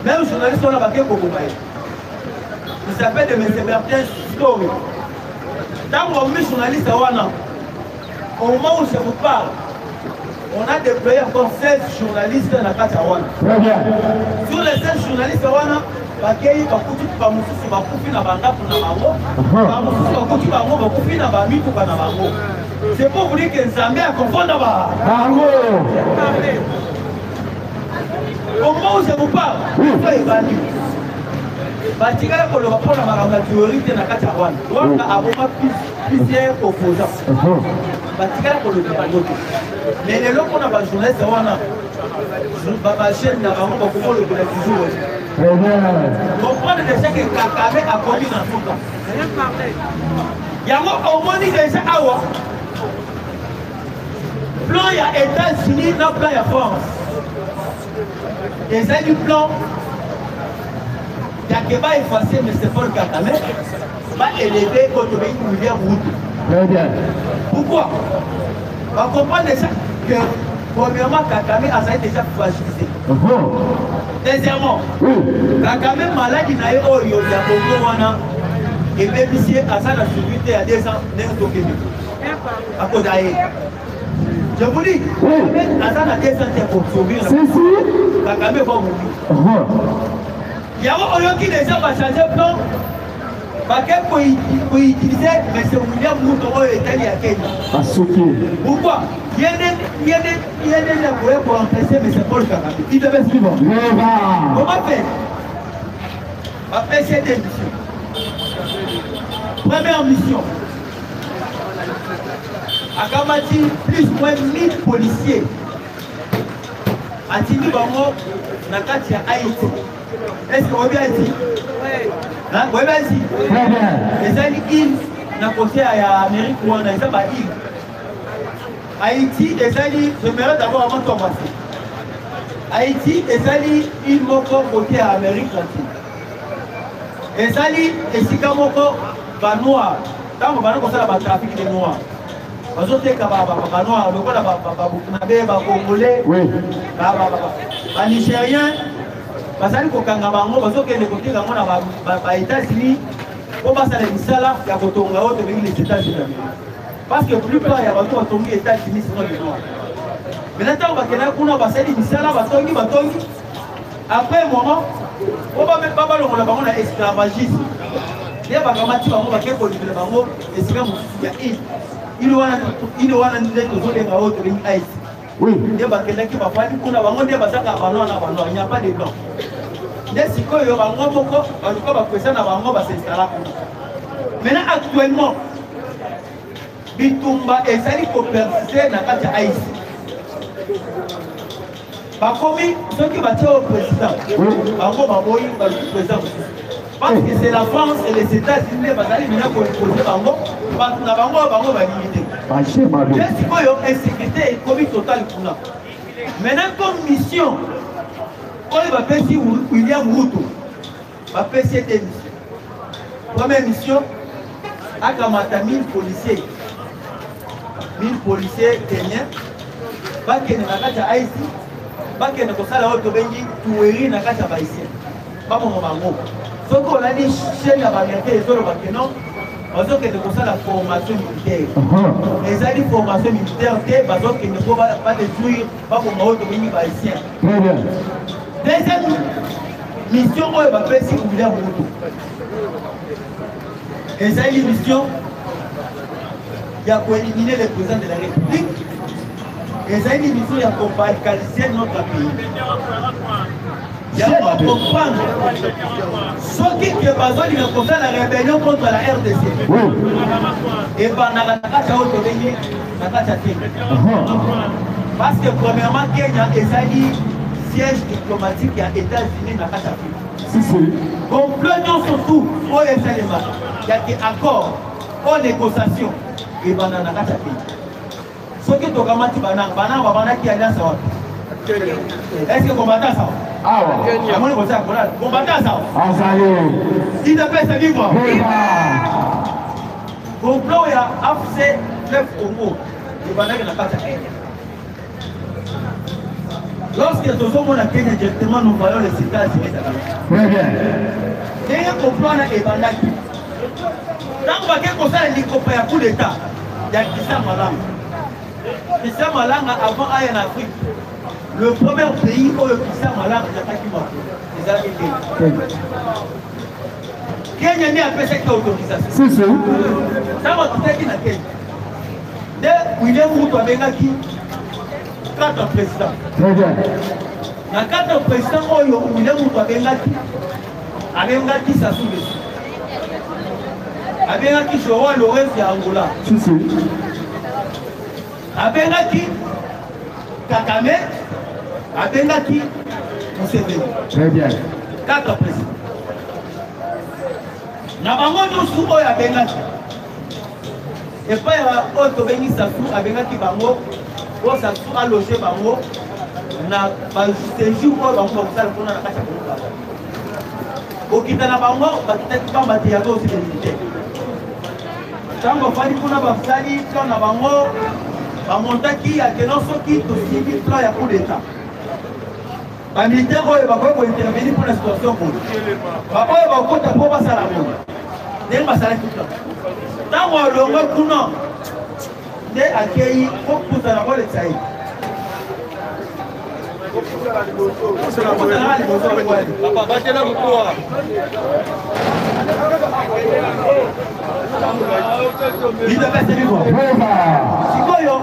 Même le journaliste a fait il s'appelle de M. Bertin Story. Dans le journaliste, au moment où je vous parle, on a déployé encore 16 journalistes dans la Katawana. Sur les 16 journalistes, c'est pour vous dire que Zambé a confondu. Au moment où je vous parle, batikala koloba pona makambo théorie te na kati ya Rwanda. Rwanda aboma plusieurs opposants. Batikala koloba bango te. Mais lelo pona ba journaliste wana ba chaîne na bango ba ko le toujours. Comprendre déjà que Kagame a commis dans tout cas. Yango au moins déjà awa. Plan ya États-Unis na plan ya France. Et c'est du plan il va effacer M. Paul Kagame, va élever Kotobe William Ruto. Pourquoi? On comprend déjà que, premièrement, Kagame a déjà fragilisé. Deuxièmement, Kagame malade n'a eu il y a beaucoup et bénéficié à sa sécurité à 2 ans d'un Tokyo. À cause d'ailleurs. Je vous dis, Kagame a 2 ans pour sauver. Kagame va mourir. Il y a un qui déjà va changer de plan. Pour utiliser M. William Ruto et Italie à Kenya. Pourquoi? Il y a des pour remplacer M. Paul Kagame. Il devait suivre. Comment faire? Après cette émission. Première mission. À Kamati, plus ou moins 1000 policiers. À Tini Bango, Nakati à Haïti. Est-ce que vous avez dit? Oui. Vous avez dit? Les îles, dans le côté à l'Amérique, où on a des îles. Haïti, les îles, je me d'abord avant de commencer. Haïti, les îles, ils m'ont côté à l'Amérique latine. Les îles, les Sikamoko, va noir. Quand on va nous concernant le trafic des noirs. Parce que les noirs, les Congolais, les Nigériens, parce que kokanga bango bazokende kotika ngona ba États-Unis pour passer les misala ya kotonga autre pays les États-Unis. Parce que plupart ya bato batongi États-Unis sinon les noirs. Maintenant bakena kuna basali misala batongi après un moment on va même pas balongola bango na esclavagisme. Les bakamati bango bakeko libela bango esika ya il wana ndeto zolenga autre pays Haïti. Oui. Il n'y a pas de blanc. Maintenant, actuellement, Bitumba est allé pour persister dans la carte Haïti. Par contre, ceux qui battent au président, parce que c'est la France et les États-Unis qui vont poser Bango, parce que Bango va limiter. L'insécurité est commis totale. Maintenant, comme mission, on va faire William Ruto, va faire cette mission. Première mission, à Kamata 1000 policiers. 1000 policiers kenyans, va qu'il y ait un Haïti, va qu'il y ait un autre bengi, Touéri, n'a qu'à Haïtien. Pas mon Bango. Ce qu'on a dit chez la Bagate et sur le Bakénon, on a dit que la formation militaire. Les alliés formation militaire, parce qu'ils ne peuvent pas détruire, pas pour moi, de haïtien. Deuxième mission, on va faire si vous voulez Mobutu. Et ça, une mission, il y a pour éliminer le président de la République. Et ça, une mission, il y a pour radicaliser notre pays. Il y a pour comprendre ce qui est besoin de concerne la rébellion contre la RDC. Et par parce que premièrement, Kenya est un siège diplomatique à États-Unis dans l'Afrique. Complètement surtout au SLMA. Il y a des accords, aux négociations et banana katapi. Ce qui est au Gamati banana, banana qui a là ça. Est-ce que combattant ça? Ah ouais. Combattant ça. Ah ça y est. Il ne peut se vivre. Complot il y a AFC 9 Congo. Et banana qui n'a pas ça. Lorsque nous sommes à Kenya directement, nous voyons les États-Unis. Très bien. Et un complot est bandaki. Dans le paquet comme ça, il y a un coup d'État. Il y a Christian Malanga. Christian Malanga, avant d'aller en Afrique, le premier pays où Christian Malanga a attaqué les Américains. Kenya n'a pas cette autorisation. C'est ça. Ça va tout être dans Kenya. Dès William Ruto a bengaki 4 présidents. Très bien. Dans 4 présidents, William Ruto a bengaki Sassou Nguesso. Abengaki Joao Lourenço ya Angola. Abengaki Kakame. Abengaki Museveni. Très bien. 4 présidents. Na bango nyonso oyo abengaki. Epai ya oyo tobengi Sassou abengaki bango oyo Sassou aloge bango na baséjour oyo bango bakosala mpona na kati ya Kongo. Okita na bango bakitaki bambati yango osi militaire. Tango fali kuna bafali plan na bango bamontaki akeno soki tosimbi plan ya coup d'état. Ba militaire oyo bakoki kointervenir pour la situation Congo. Ba oyo bakota po basala bongo. Ndenge basalaki plan. Tango alongo kuna nde akei kokuta na kolekisa ye. Sikoyo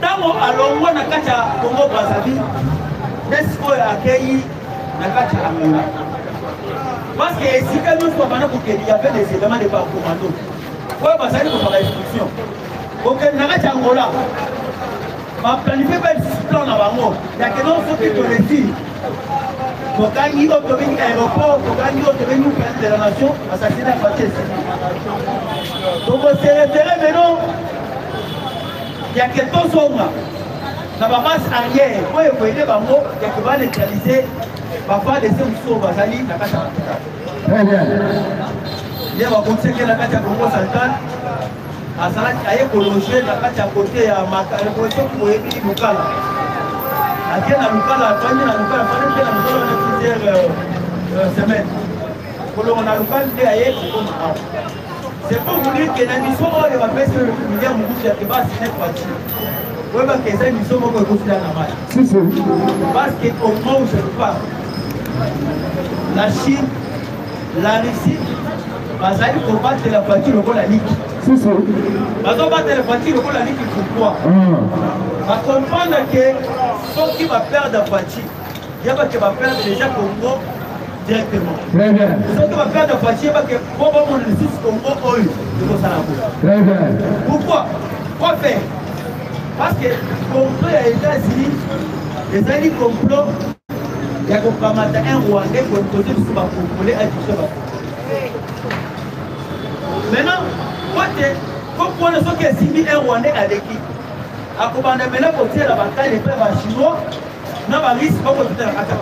tango alongwa na kati ya Congo Brazzaville nde sikoyo akei na kati ya Angola parce que esika nyonso bana kokeli y avait des éléments de commando oyo bazali kozwaka instruction kokeli na kati ya Angola baplanifie plan na bango yakeno soki tolesi tokangi oyo tobengi aéroport tokangi oyo tobengi place de la nation assassinat ya Faties tokose référé meno yake tozonga na bamasse arrière oyo ekoyede bango yake baneutralize bafadese mosusu bazali na kati ya mafuta nde bakotiseke na kati ya Congo central azalaki aye kologe na kati ya kote ya soki boyebi lukala ake na lukala afandi na lukala afandi mpe na mosolo wana plusieurs semaines kolongo na lukala nde aye kokoma awa c'est pour vous dire que na mission oyo bapesi milia mobutu yake basine pati oyebaka eza mission moko ekosila na mai parce que au moment où je parle la Chine la Russie bazali kobattre la voiture lokola liki bazobattre la voiture lokola liki pourquoi bacomprendre que soki baperdre la voiture yebake baperdre déjà Congo directement soki baperdre la voiture yebake po bomona lisusu Congo oyo ekosala ngo pourquoi quoi faire parce que complot ya États-Unis ezali complot ya kokamata un Rwandais koimposer biso bacongolais addiction ba maintenant pourquoi ne sont que si un Rwandais avec qui à commander maintenant pour tirer la bataille et faire chinois n'a pas risque pas pour tout la cata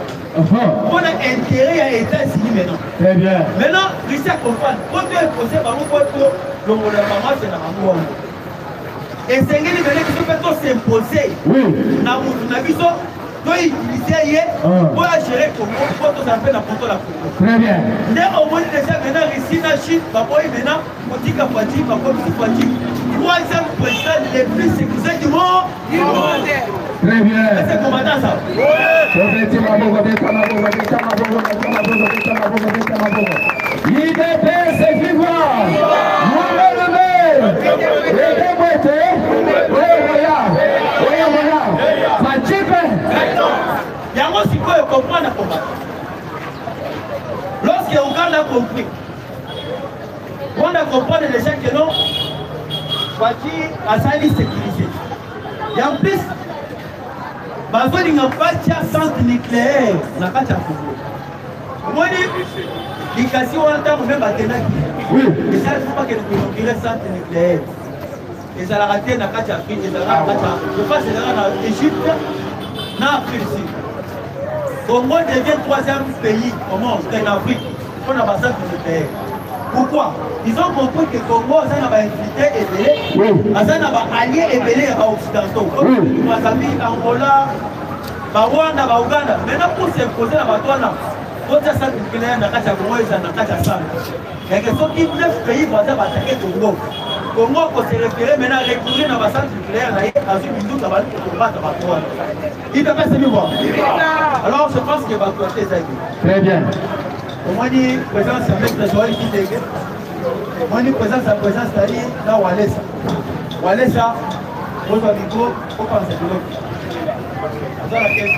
on a intérêt à États-Unis maintenant très bien maintenant Russie comprendre quand tu es posé par un point pour le monde maman c'est dans un monde et c'est que les mecs qui sont s'imposer na na biso doit utiliser pour gérer Congo pour tout ça fait la photo la Congo très bien mais au moins déjà maintenant Russie na Chine ba boy maintenant Motika Fati ba boy Fati troisième président le plus sécurisé du monde très bien c'est combattant ça Lorsque Ouganda a compris, on a compris déjà que non, voiture a sali sécurisé. Et en plus, il n'y a pas de centre nucléaire dans la Congo. Moi, les casiers ont entendu même maintenant. Oui. Et ça, il ne faut pas que nous inaugurions le centre nucléaire. Et ça a raté dans la Afrique, et ça a raté. Je pense que c'est en Égypte, dans l'Afrique du Sud. Congo devient le 3e pays au monde, en Afrique, pour la centre nucléaire. Pourquoi? Ils ont compris que le Congo a des infiltrés ébélés, a des alliés ébélés occidentaux. Nos amis Angola, Rwanda, Ouganda. Maintenant, pour s'imposer à Batouana, pour dire ça, il y a un Congo et un Sam. Il y a des 9 pays voisins attaquer le Congo. Le Congo peut se référer maintenant à recourir dans la centre nucléaire, à une minute pour battre Batouana. Il peut pas se voir. Alors, je pense qu'il va côté ça. Très bien. Au moins, il présence avec le soleil qui dégueu. Au moins, il présence d'aller dans Walesa. Walesa, pour le micro, pour penser de l'autre. Dans la caisse.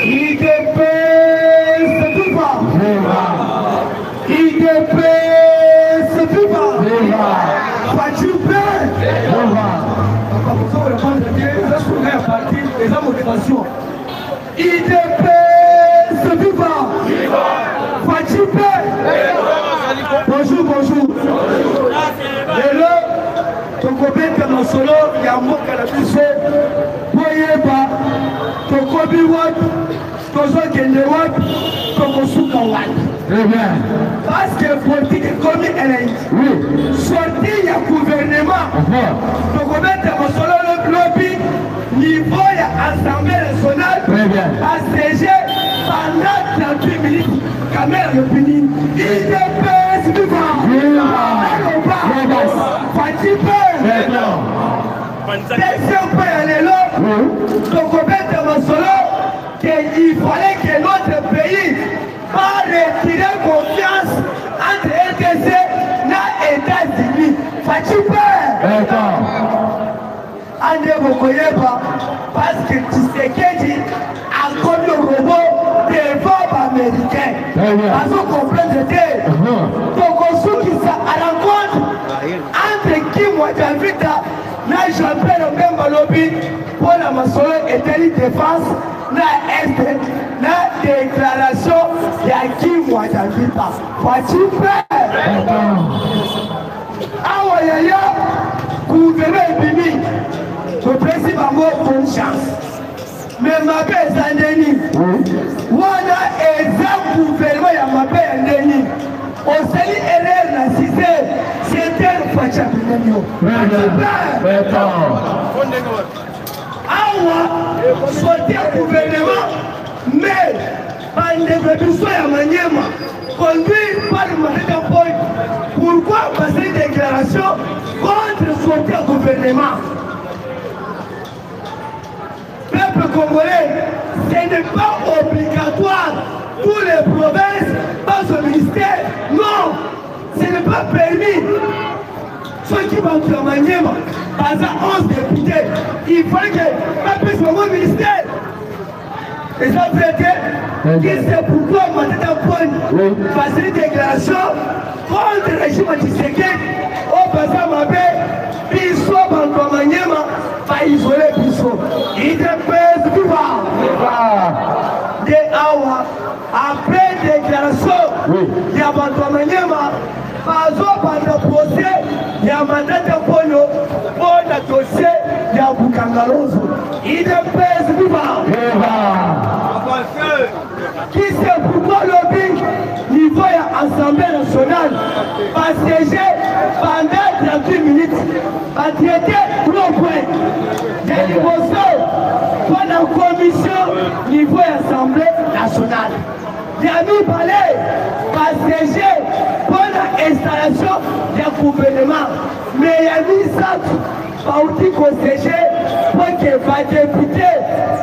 IDP, c'est tout pas. IDP, c'est tout pas. Pas du pain. Pour ça, on répond de Dieu, ça se met à partir des motivations. IDP, c'est tout pas. Pas du pain. Bonjour, bonjour. Et là, ton copain qui est dans solo, il y a un mot qui a la puce. Poyeba, ton copain Wad, ton zone qui est de Wad, ton Kosuka Wad. Très bien. Parce que la politique est comme elle est. Oui. Sorti, il y a un gouvernement. Ton copain qui est dans solo, le lobby, niveau, il y a Assemblée nationale. Très bien. ACG, pendant 38 minutes, caméra le puni. IDP, c'est tout pas. Deuxième point, elle est là. Donc, on met dans mon solo qu'il fallait que notre pays va retirer confiance entre RDC et les États-Unis. Fati peur. André Bokoyeba, parce que Tshisekedi a commis le robot des bombes américains. Parce qu'on comprend que donc on sait qu'il s'est à la rencontre entre Kim Wadavita na Jean-Pierre Bemba Lobby pour la Masolo et Télé Défense na Est na déclaration de Kim Wadavita. Fati peur. Awa yaya gouvernement Bimi. Le président a bonne chance. Mais ma paix est un déni. Voilà un gouvernement qui a ma paix un déni. Au Sali RR la 6 c'était le Facha Binamio. Awa, sortir le gouvernement, mais par une révolution à Maniema, conduit par le Madame Boy. Pourquoi passer une déclaration contre sortir le gouvernement? Peuple congolais, ce n'est pas obligatoire pour les provinces dans ce ministère. Non, ce n'est pas permis. Ceux qui vont travailler, par exemple 11 députés, il fallait que pas plus au ministère. Et ça fait que c'est pourquoi on m'a dit un point, passer une déclaration contre le régime anti-séquel, au passage ma paix, Bisso, Bankomanyema, pas isolé Bisso. Il dépêche tout va. Des Awa, après déclaration, il y a Bankomanyema, pas au procès, il y a mandat de Polo, pour le dossier, il y a Bukangalozo. Il dépêche tout va. Qui c'est pourquoi lobby niveau à l'Assemblée nationale va siéger pendant 38 minutes, va traiter 3 points. Des émotions pour la commission niveau à l'Assemblée nationale. Yami Balé va siéger pour l'installation du gouvernement. Mais Yami Sat va aussi siéger pour que va député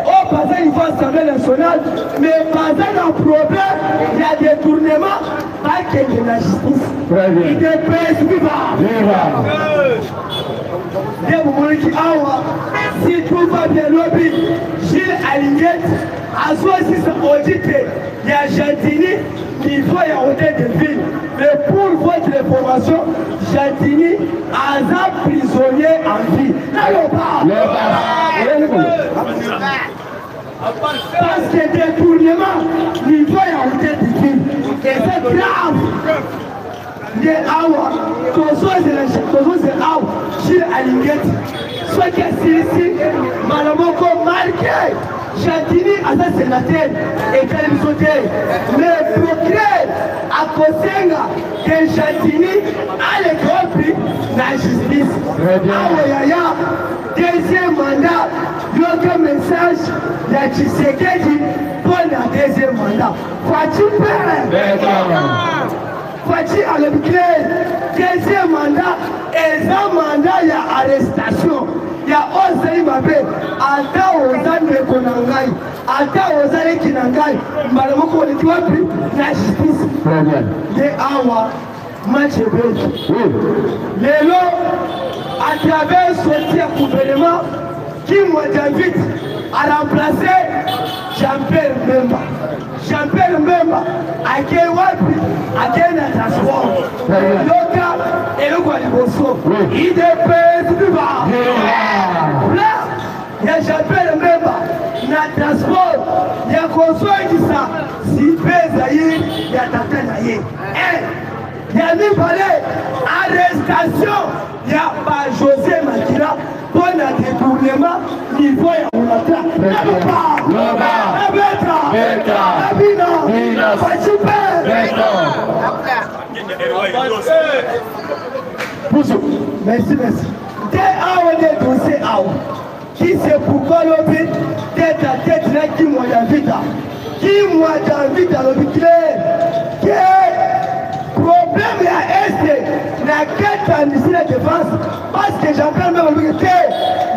au passé il faut l'Assemblée nationale, mais passé un problème, il y a détournement, pas que de la justice. Il dépêche, viva. Si tout va bien, lobby, Gilles Alinguette, à soi aussi audité, il y a Jantini, il faut y avoir de ville. Mais pour votre information, Jantini a un prisonnier en vie. Parce que détournement, il faut y avoir de ville. Et c'est grave. Les awa, c'est awa, Gilles Alinguette. Soit que si, Malamoko marqué, Jantini à sa sénateur et qu'elle me sautait. Mais procureur à Kosenga, que Jantini a le grand prix de la justice. Awa, deuxième mandat, il y a un message de Tshisekedi pour le deuxième mandat. Faut-il faire? Fati à l'habitude, deuxième mandat, et un mandat, il y a arrestation. Il y a Osaï Mabé, Ata Ozan Mekonangai, Ata Ozan Kinangai, Malamoko, tu as pris la justice. Les Awa, match belge. Les lots, à travers ce gouvernement, qui m'a invité à remplacer Jean-Pierre Mbemba. Jean-Pierre Mbemba, à quel wapi, à quel transport. L'autre, et le Gualiboso. Il dépêche du bas. Là, il y a Jean-Pierre Mbemba, le transport, il y a Kosoy qui ça. Si pèse aïe, il y a Tatanaïe. Il y a mis palais, arrestation, il y a pas José Makila, pour le détournement, niveau et on attend. Merci, merci. Dès on est dossier qui c'est pourquoi l'objet tête à tête là qui m'a invité. Qui m'a invité à l'objet problème à Est, la quête en ici la défense, parce que j'entends même le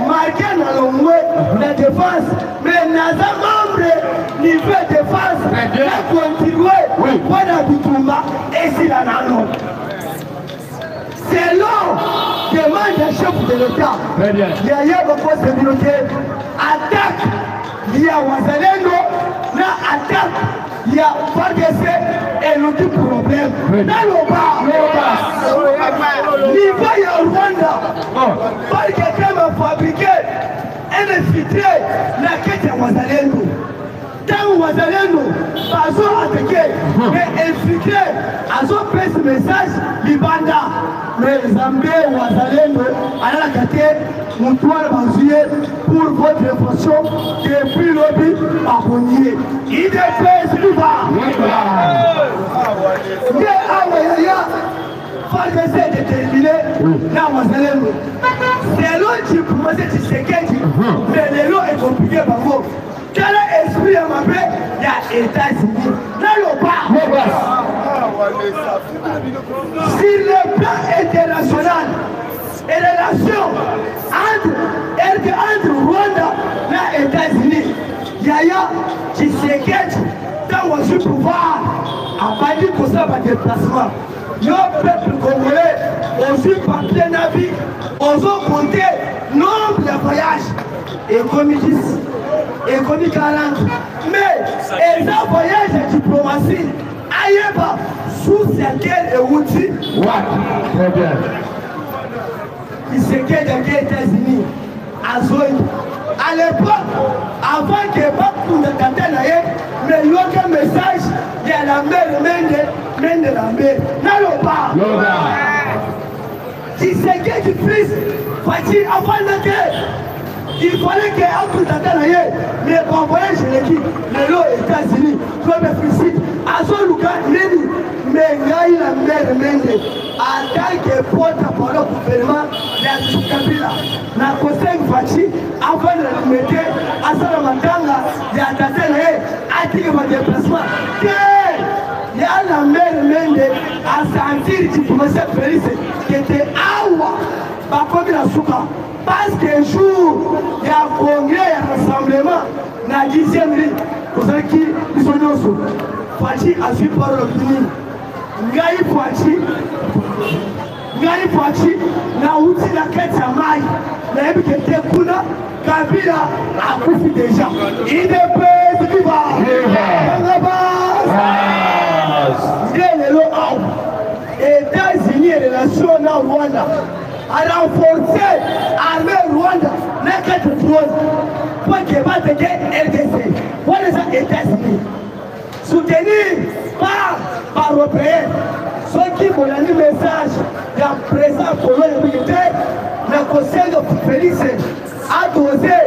marqué dans le mot la défense, mais dans un membre niveau défense, la continuer pour la Bitouma et si la nano. C'est long, demande un chef de l'État. Il y a beaucoup de communautés, attaque, il y a Wazalendo, la attaque. Il y a FARDC et l'autre problème. Dans le bas, niveau il y a Rwanda. Parce que quelqu'un m'a fabriqué un infiltré, la quête est Wazalendo. Dans Wazalendo, ils ont attaqué, mais infiltré, ils ont fait ce message, Libanda. Mais Zambé, Wazalendo, à la quête, Moutoual Bazouye, pour votre information, depuis lobby à Bonnier. Il dépêche du bas. Il y a FARDC est déterminé dans Wazalendo. C'est l'eau qui commence à Tshisekedi, mais l'eau est compliquée par vous. Quel esprit à ma paix? Il y a États-Unis. Dans le bas. Sur le plan international, et les relations entre Rwanda et les États-Unis, Yaya Tshisekedi, dans le pouvoir, a pas dit pour ça, des déplacements. Le peuple congolais, aussi papier navi, osons compter nombre de voyages, économie 10, économie 40, mais les voyages de diplomatie, ailleurs, sous certains et outils, très bien. Il s'est quitté des États-Unis, à Zoï. À l'époque, avant que beaucoup de Tatanaïe, mais il y a un message, il y a la mer, main de la mer. N'allons pas. Il s'est quitté du fils, Fatih, avant de guerre. Il fallait qu'il y ait un peu de Tatanaïe, mais pour voyager, je l'ai dit, les lots aux États-Unis, je me félicite. À son Lucas, Léni, mais il y a eu la mer, en tant que porte-parole au gouvernement, il y a tout Kabila. Na Koseng Fachi, avant de le mettre à Salamatanga, il y a Tatanaïe, à tirer mon déplacement. Il y a la mer, à sentir que tu commençais à faire, qui était Awa, par contre la Souka. parce que jour il y a congrès, il y a rassemblement, na 10e ligne, vous savez qui ils sont tous. Fachi a suivi par le fini. Ngai Fachi, na outil la quête à maille, na ebi que te kuna, Kabila a couffé déjà. Il dépêche, viva! États-Unis et les nations au Rwanda a renforcé l'armée Rwanda, n'a qu'à te trouver. Pour qu'il va te dire RDC. Pour les États-Unis. Soutenu par Européens. Ceux qui m'ont donné le message d'un président colonel militaire, le conseil de Félix a dosé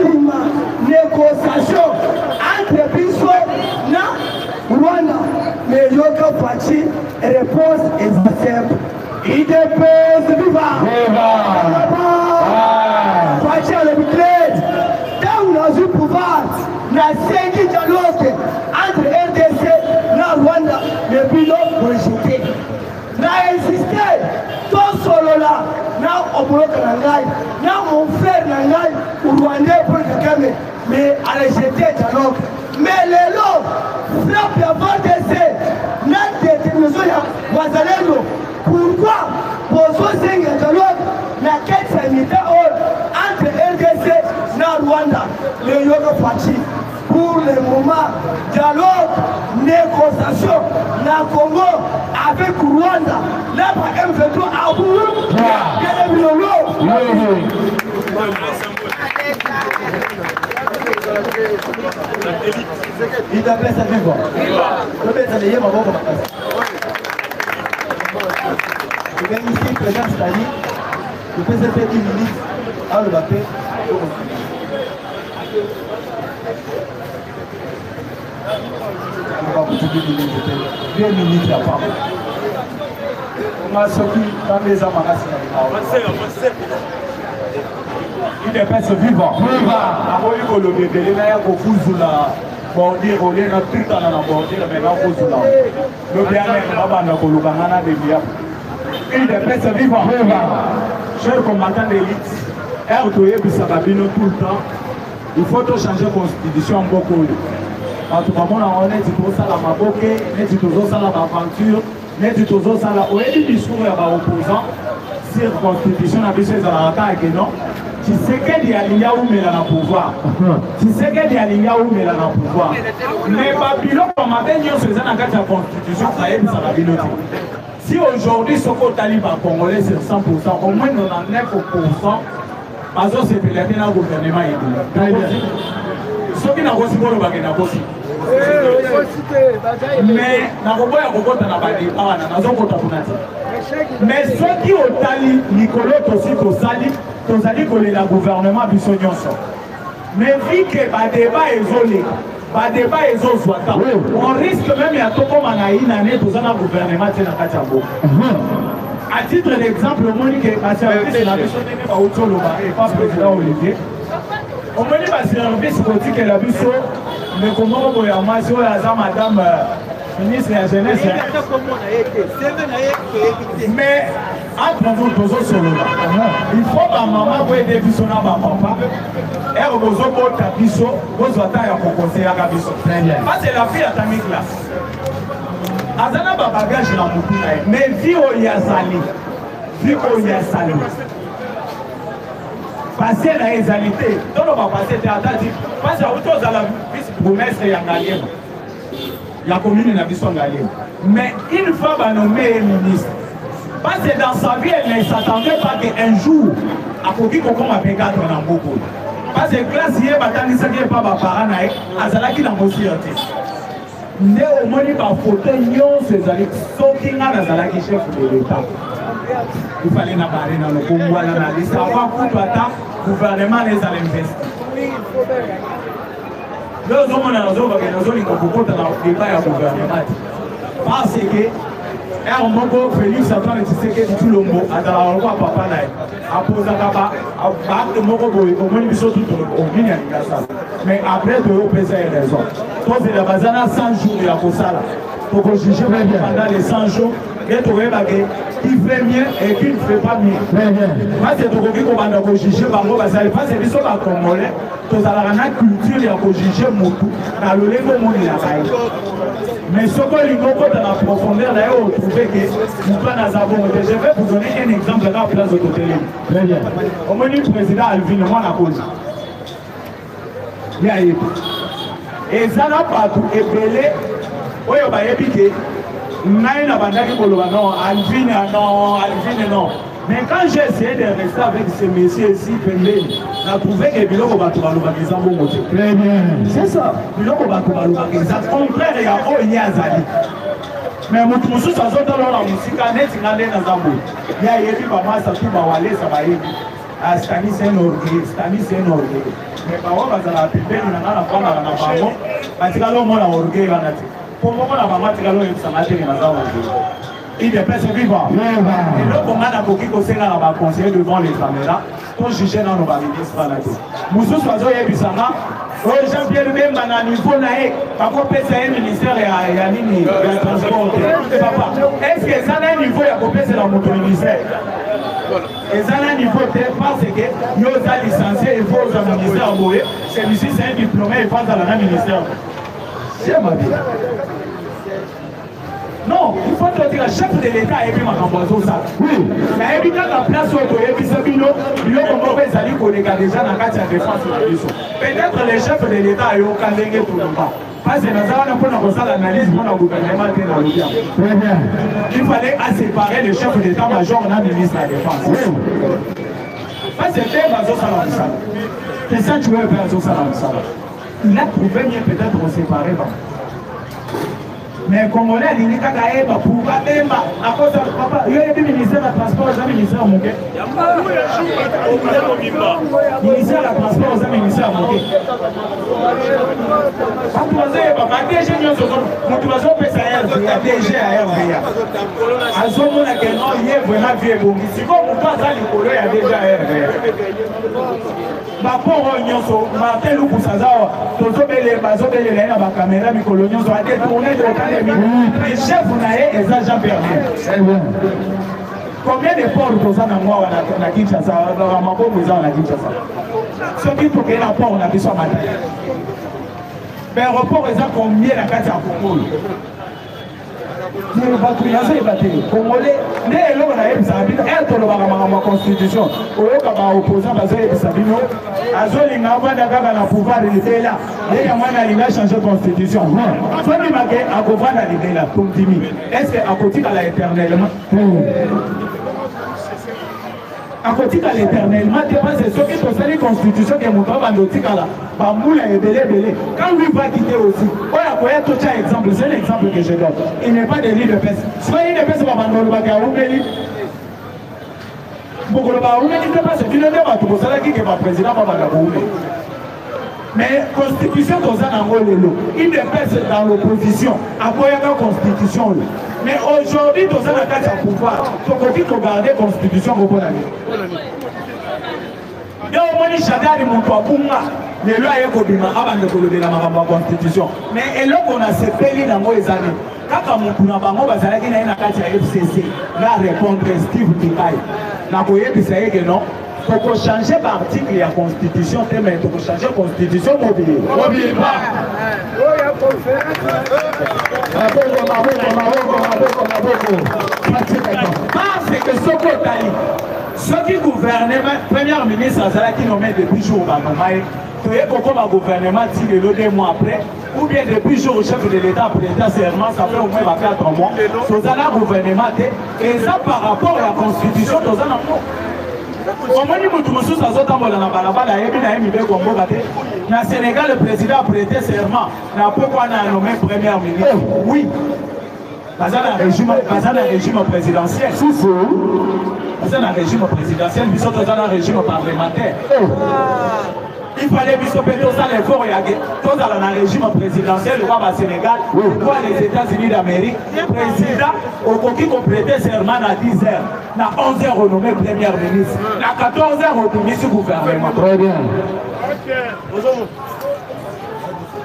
une négociation entre Bisso et Rwanda. Mais Yoga Fachi, réponse est simple. Il dépêche, viva! Fachi a le bled. Quand on a eu le pouvoir, on a 5 dialogues entre RDC et Rwanda. Le bilan rejeté. On a insisté, tout solo là, on a bloqué Nangaï, mon frère Nangaï, ou Rwandais pour le Kagame, mais à rejeté le dialogue. Mais les lots, frappe avant d'essai, n'a détermination à Wazalendo. Pourquoi Bozo Singh dialogue, la quête sanitaire entre RDC et Rwanda, le Yoga Fachi. Pour le moment, dialogue, négociation, la Congo avec Rwanda, là par M23 à bout, quel est le lot? Il t'appelle ça vivre. Le bête à l'ayé, ma bonne je viens ici, président Stali, je peux faire 10 minutes à le battre. On va vous dire 2 minutes la femme. On a sorti dans les amas. Il est pas ce vivant. Avant il le bébé, il y a beaucoup de la bordure, on est tout dans la bordure, mais là on est là. Le bien-être, on va dans le Ghana de Bia. Il est pas ce vivant. Cher combattant d'élite, R2E Bissababino tout le temps. Il faut changer la constitution beaucoup. En tout cas, on est tout ça la maboke, on est tout ça la aventure, on est tout ça la. On est du discours à l'opposant sur la constitution à Bissé Zaraka et non. Tu sais qu'il y a l'IA où mais là dans le pouvoir. Tu sais qu'il y a l'IA où mais là dans le pouvoir. Mais Babylone, comme matin, nous faisons dans la constitution, ça y est, ça va bien. Si aujourd'hui, ce qu'on talibans congolais, c'est 100%, au moins 99%, parce que c'est peut-être un gouvernement. Ce qui n'a pas aussi bon, c'est n'a pas aussi. Mais na koboya kokota na badi awana nazokota kunati mais ceux qui ont tali Nicolas aussi tosali tozali kolela gouvernement biso nyonso mais vu que ba débat ezozwata on risque même ya tokoma na inane tozana gouvernement tena kati ya mboka à titre d'exemple omoni ke baservice na biso ndenge bauti oloba pas président Olivier omoni baservice kotikela biso mais comment vous voyez moi si vous avez madame ministre de la jeunesse mais entre vous tous sur le il faut que maman vous aider biso na ba papa et vous vous tapiso vous attendez à proposer à biso parce que la fille a mis classe azana ba bagage na mutu mais vie o yazali passer la réalité donc on va passer théâtre parce que autour de la vice-bourgmestre ya Ngaliema la commune na biso Ngaliema mais une fois nommé ministre parce que dans sa vie elle ne s'attendait pas qu'un jour à koki kokoma pégadre na mboko parce que classe hier batangisa ki pas ba parents na azalaki na mosi yote nde omoni ba photo nyonso ezali soki nga nazalaki chef de l'état il fallait na barrer dans le Congo na liste avant tout attendre gouvernement les a investi. Nous avons un débat à gouvernement parce que Moko Félix Antoine Tshisekedi Tshilombo atala kwa papa naye apoza kaba acte moko boye omoni biso tout omini alikasa mais après de opesa raison to c'est la bazana 100 jours ya kosala pour juger pendant les 100 jours qui fait mieux et qui ne fait pas mieux. Moi, c'est tout ce qu'on va juger par moi, parce que c'est des choses à Congolais, tous à la culture, il y a juger Motu, dans le level où il y a. Mais ce qu'on lui montre dans la profondeur, là, on trouve que nous pas dans la bonne. Je vais vous donner un exemple de la place de côté. Très bien. Au moins, le président Alvin, moi, la cause. Il y a eu. Et ça n'a pas tout ébélé. Oui, on va épiquer. Non, Alvin, non. Mais quand j'ai essayé de rester avec ces messieurs ici, on a trouvé que Biloko Batoubalou très bien. C'est ça. Biloko Batoubalou contraire, il y a Oye Azali. Mais mon sous sa zone dans la musique, il y a Yebi Bamasa, tout Bawale, ça va aider. Stanis c'est un orgueil. Mais par contre, il y a la pépé, il y a la femme, il y a la femme, il y a la orgueil. Pour moi, la maman, il y a la il dépêche vivant. Et là, on a conseillé devant les caméras pour juger dans nos ministres. Moussou Soiseau et Bissama, Jean-Pierre même à niveau naïf, par contre, c'est un ministère et un transport. Est-ce que ça a un niveau, il y a coupé, c'est la moto ministère? Et ça a un niveau, parce que il y a licencié, il faut au ministère mourir. Celui-ci, c'est un diplômé, il passe dans le même ministère. C'est ma vie. Non, il faut que le chef de l'État ait vu ma camboise ça. Oui. Mais il y a la place où il y a des gens qui ont déjà dans la défense de la mission. Peut-être les chefs de l'État ont calé tout le monde. Parce que nous avons fait l'analyse pour le gouvernement. Très bien. Il fallait séparer le chef d'État-major et le ministre de la Défense. Oui. Parce que c'est Bazo Salam. C'est ça que tu veux faire, Bazo Salam. Il a trouvé mieux peut-être de séparer. Mais Congolais, il n'y a pas de pour même à cause de papa. Il y a des ministères de transport, des ministères Mouké. Ministère de transport, des ministères Mouké. Les chefs et Jean-Pierre. Combien de ports vous avez à Kinshasa? Ce qui faut qu'il y ait un port, on a besoin de mais l'aéroport, ils ont combien la carte à Congo? Congolais, mais là on a eu ça, être dans la constitution, au lieu qu'un opposant va faire ça, Azolinga va d'avoir pouvoir rester là. Il y a moins d'aller changer la constitution. Soit il m'a dit à pouvoir aller là, comme Timi. Est-ce qu'à côté de l'éternellement? À côté de l'éternellement, c'est ce qui concerne la constitution qui est mon travail dans le là. Bamoula est belé. Quand lui va quitter aussi, on a quoi tout ça exemple, c'est l'exemple que je donne. Il n'est pas de l'île de peste. Soit il ne peste pas dans le bagage, on met beaucoup de barreaux, mais il ne peut pas se dire que tout ça qui est pas président, pas la mais constitution dans un angolo, il ne pèse dans l'opposition, à quoi il y a une constitution. Mais aujourd'hui, dans un attaque à pouvoir, il faut qu'il faut garder la constitution au bon année. Il y a au moins des chadars mon toit pour moi. Les lois sont de la constitution. Mais et là qu'on a ces pays dans les années. Quand on a FCC, là répondre Steve Tikai. La cohérence c'est que non. Pour changer l'article de la constitution, mais pour changer la constitution mobile. Mobile pas. Parce que ce côté, ceux qui gouvernent, premier ministre Azala qui nommé depuis jour il y a un gouvernement qui est 2 mois après, ou bien depuis le jour où le chef de l'État prêtait serment, ça fait au moins 4 mois. C'est un gouvernement, et ça par rapport à la constitution, c'est un amour. Au moins, nous tous les jours, dans le Sénégal, le président a prêté serment. Pourquoi on a nommé premier ministre? Oui. Parce que c'est un régime présidentiel. C'est un régime présidentiel, mais c'est un régime parlementaire. Il fallait que tous les efforts, tous dans un régime présidentiel, le roi du Sénégal, quoi les États-Unis d'Amérique, le président, au qui complétait serment à 10 heures, à 11 heures renommé premier ministre, à 14 heures au ministre du gouvernement. Très bien.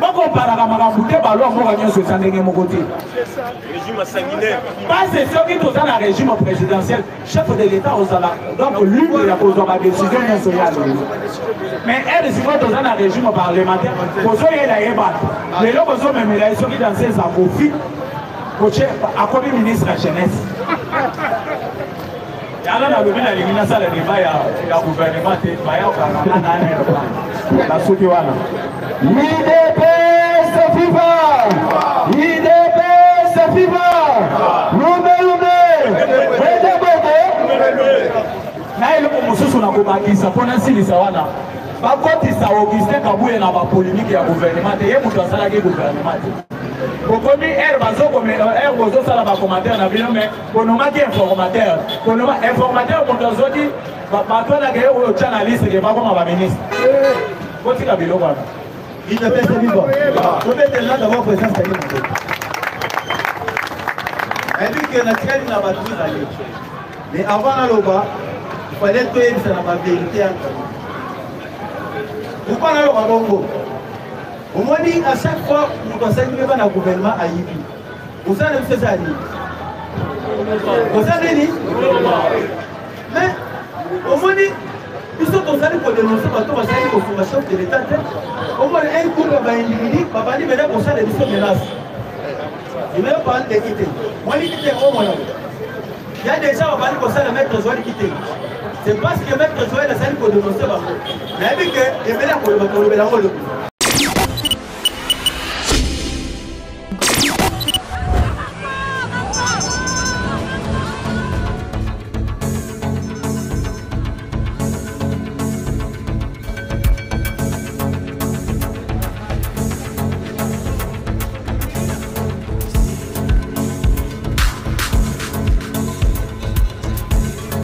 bakomparaka makambo te balwa mboka nyonso eza ndenge moko te Régime sanguinaire. base soki toza na régime présidentiel chef de l'état ozala donc libre ya kozwa badécision nyonso ya lelo mais ere sikoyo toza na régime parlementaire bozoyela ye bato lelo bozomemela ye soki dans ses akofi koche akomi ministre ya jeunesse yanga nalobi nalingi nasala débat ya gouvernement te bayakanga nane na soki wana IDPS viva! IDPS viva! Lume! na eloko mosusu na kobakisa mpona nsilisa wana bakotisa Augustin Kabuye na bapolémike ya gouvernement te ye moto asalaki gouvernement te bokomi ere ere bozosala bacommentaire na bino me bonomaki informateur informateur moto azoti batwanaka ye oyo tya na liste ke bakoma baministre botika biloko wana IDPS viva. Tobetela d'abord présence de l'État. Et puis que la tienne n'a pas tout allé. Mais avant la loba, il fallait que ça n'a pas vérité. Pourquoi la loba bongo? Au moins dit à chaque fois nous conseillons que le gouvernement a yébi. Vous savez ce que ça dit? Vous savez dit? Mais au moins dit ils sont tous allés pour dénoncer parce que c'est le chef de l'État. Au moins un coup de l'individu, papa dit maintenant pour ça les missions menacent. Il ne veut pas les quitter. Moi les quitter au moins. Il y a déjà on va dire pour ça le maître Joël quitter. C'est parce que le maître Joël a sali pour dénoncer. Mais avec que les médias pour le